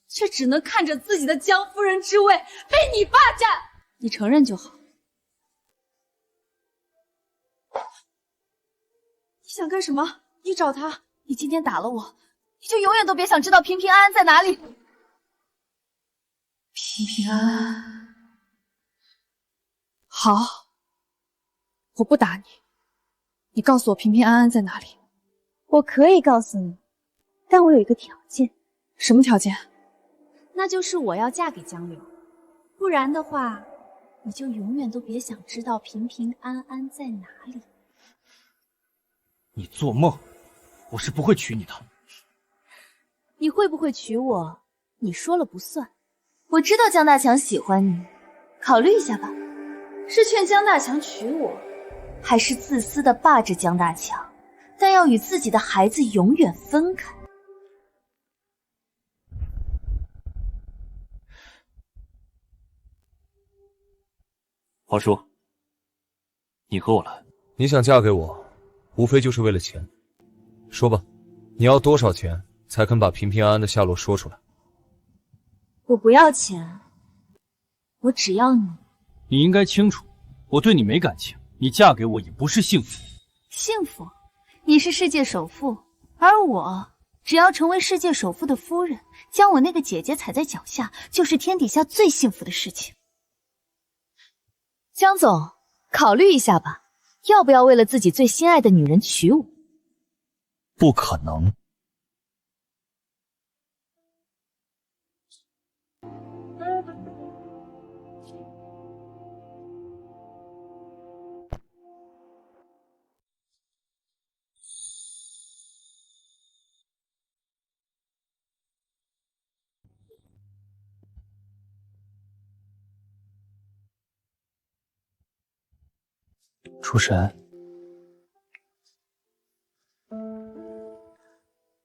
却只能看着自己的江夫人之位被你霸占？你承认就好。你想干什么？你找他。你今天打了我，你就永远都别想知道平平安安在哪里。平平安安。好，我不打你，你告诉我平平安安在哪里。我可以告诉你，但我有一个条件。什么条件？那就是我要嫁给江流，不然的话，你就永远都别想知道平平安安在哪里。你做梦！我是不会娶你的。你会不会娶我，你说了不算。我知道江大强喜欢你，考虑一下吧。是劝江大强娶我，还是自私的霸着江大强，但要与自己的孩子永远分开？华叔，你和我来。你想嫁给我，无非就是为了钱。说吧，你要多少钱才肯把平平安安的下落说出来？我不要钱，我只要你。你应该清楚，我对你没感情，你嫁给我也不是幸福。幸福？你是世界首富，而我只要成为世界首富的夫人，将我那个姐姐踩在脚下，就是天底下最幸福的事情。江总，考虑一下吧，要不要为了自己最心爱的女人娶我？不可能。出神，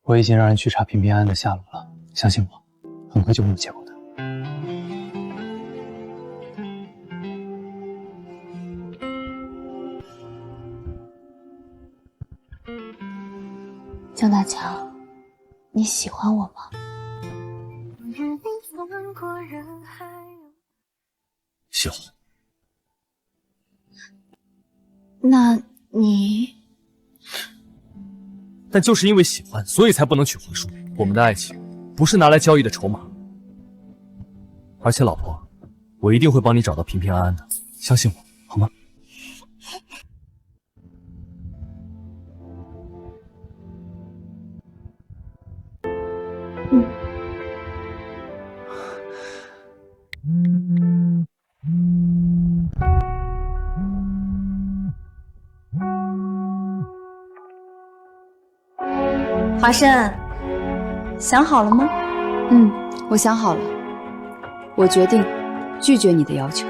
我已经让人去查平平安安的下落了，相信我，很快就会有结果的。江大强，你喜欢我吗？喜喜欢。那你……但就是因为喜欢，所以才不能娶华叔。我们的爱情不是拿来交易的筹码。而且，老婆，我一定会帮你找到平平安安的，相信我，好吗？华生，想好了吗？我想好了，我决定拒绝你的要求。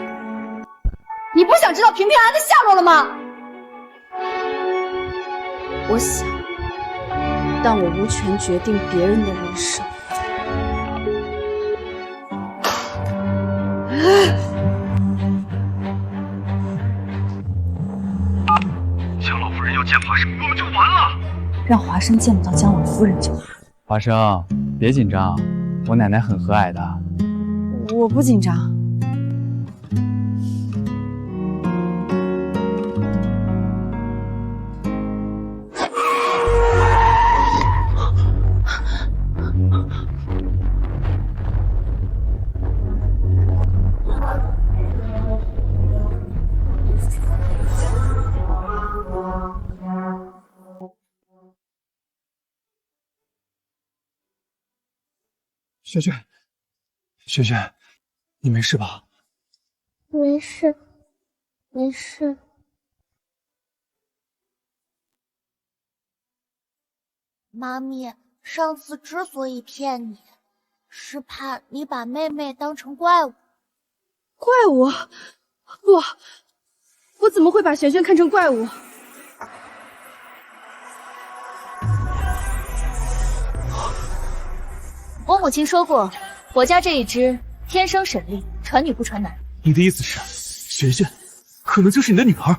你不想知道平平安安的下落了吗？我想，但我无权决定别人的人生。江老夫人要见华生，我们就完了。让华生见不到江老夫人就好。华生，别紧张，我奶奶很和蔼的。我不紧张。萱萱，萱萱，你没事吧？没事，没事。妈咪，上次之所以骗你，是怕你把妹妹当成怪物。怪物？不，我怎么会把璇璇看成怪物？我母亲说过，我家这一只天生神力，传女不传男。你的意思是，璇璇可能就是你的女儿？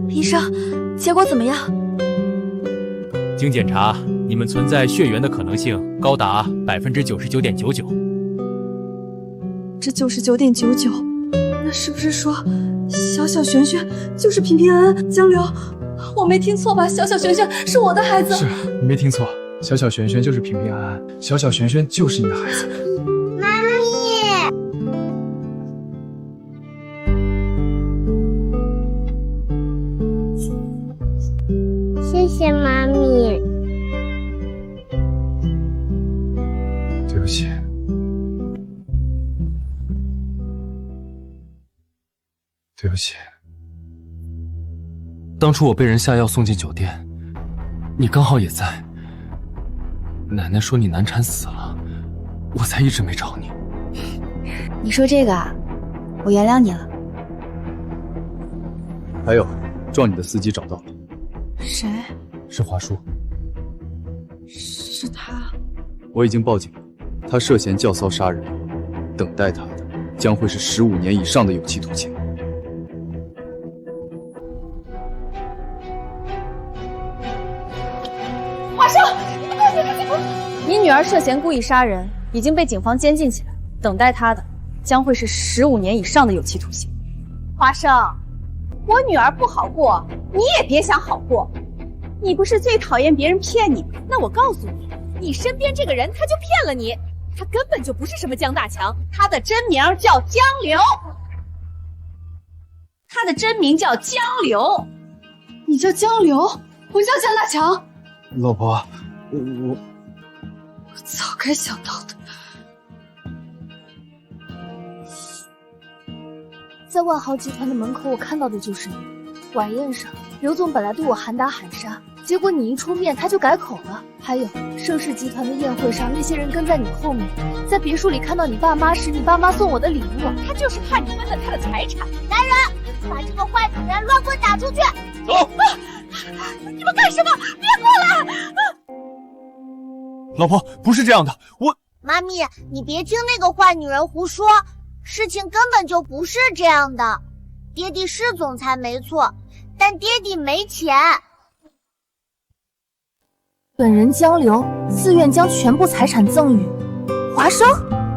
医生，结果怎么样？经检查，你们存在血缘的可能性高达99.99%。这99.99%，那是不是说小小璇璇就是平平安安、江流？我没听错吧？小小璇璇是我的孩子。是你没听错，小小璇璇就是平平安安，小小璇璇就是你的孩子。妈咪，谢谢妈咪。对不起。对不起。当初我被人下药送进酒店，你刚好也在。奶奶说你难产死了，我才一直没找你。你说这个啊，我原谅你了。还有，撞你的司机找到了。谁？是华叔。是他。我已经报警了，他涉嫌教唆杀人，等待他的将会是15年以上的有期徒刑。华生，你女儿涉嫌故意杀人，已经被警方监禁起来，等待她的将会是15年以上的有期徒刑。华生，我女儿不好过，你也别想好过。你不是最讨厌别人骗你吗？那我告诉你，你身边这个人他就骗了你，他根本就不是什么江大强，他的真名叫江流。他的真名叫江流。你叫江流，我叫江大强。老婆，我早该想到的。在万豪集团的门口，我看到的就是你。晚宴上，刘总本来对我喊打喊杀，结果你一出面，他就改口了。还有盛世集团的宴会上，那些人跟在你后面，在别墅里看到你爸妈时，你爸妈送我的礼物，他就是怕你分了他的财产。来人，把这个坏女人乱棍打出去！走！你们干什么？别过来！老婆，不是这样的，我……妈咪，你别听那个坏女人胡说，事情根本就不是这样的。爹地是总裁没错，但爹地没钱。本人江流自愿将全部财产赠与华生，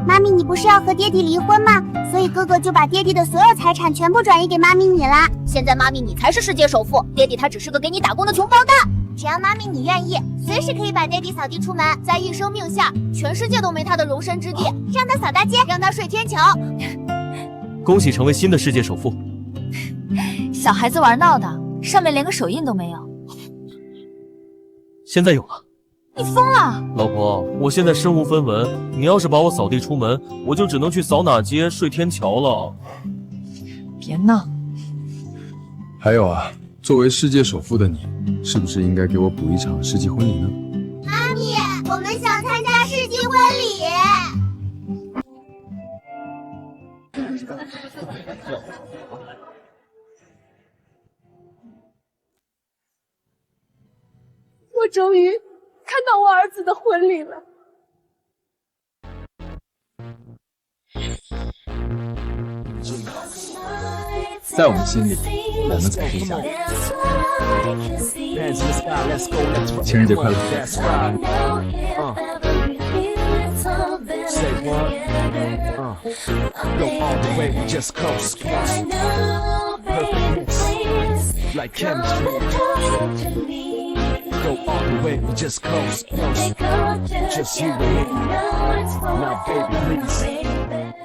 妈咪，你不是要和爹地离婚吗？所以哥哥就把爹地的所有财产全部转移给妈咪你啦。现在妈咪你才是世界首富，爹地他只是个给你打工的穷包蛋。只要妈咪你愿意，随时可以把爹地扫地出门，在一生命下，全世界都没他的容身之地。让他扫大街，让他睡天桥。恭喜成为新的世界首富。小孩子玩闹的，上面连个手印都没有。现在有了。你疯了！老婆，我现在身无分文，你要是把我扫地出门，我就只能去扫哪街睡天桥了。别闹。还有啊，作为世界首富的你，是不是应该给我补一场世纪婚礼呢？妈咪，我们想参加世纪婚礼。我终于看到我儿子的婚礼了。在我们心里，我们才是家人。情人节快乐！Like chemistry, go all the way, we just close, just you and me. Now, baby, please.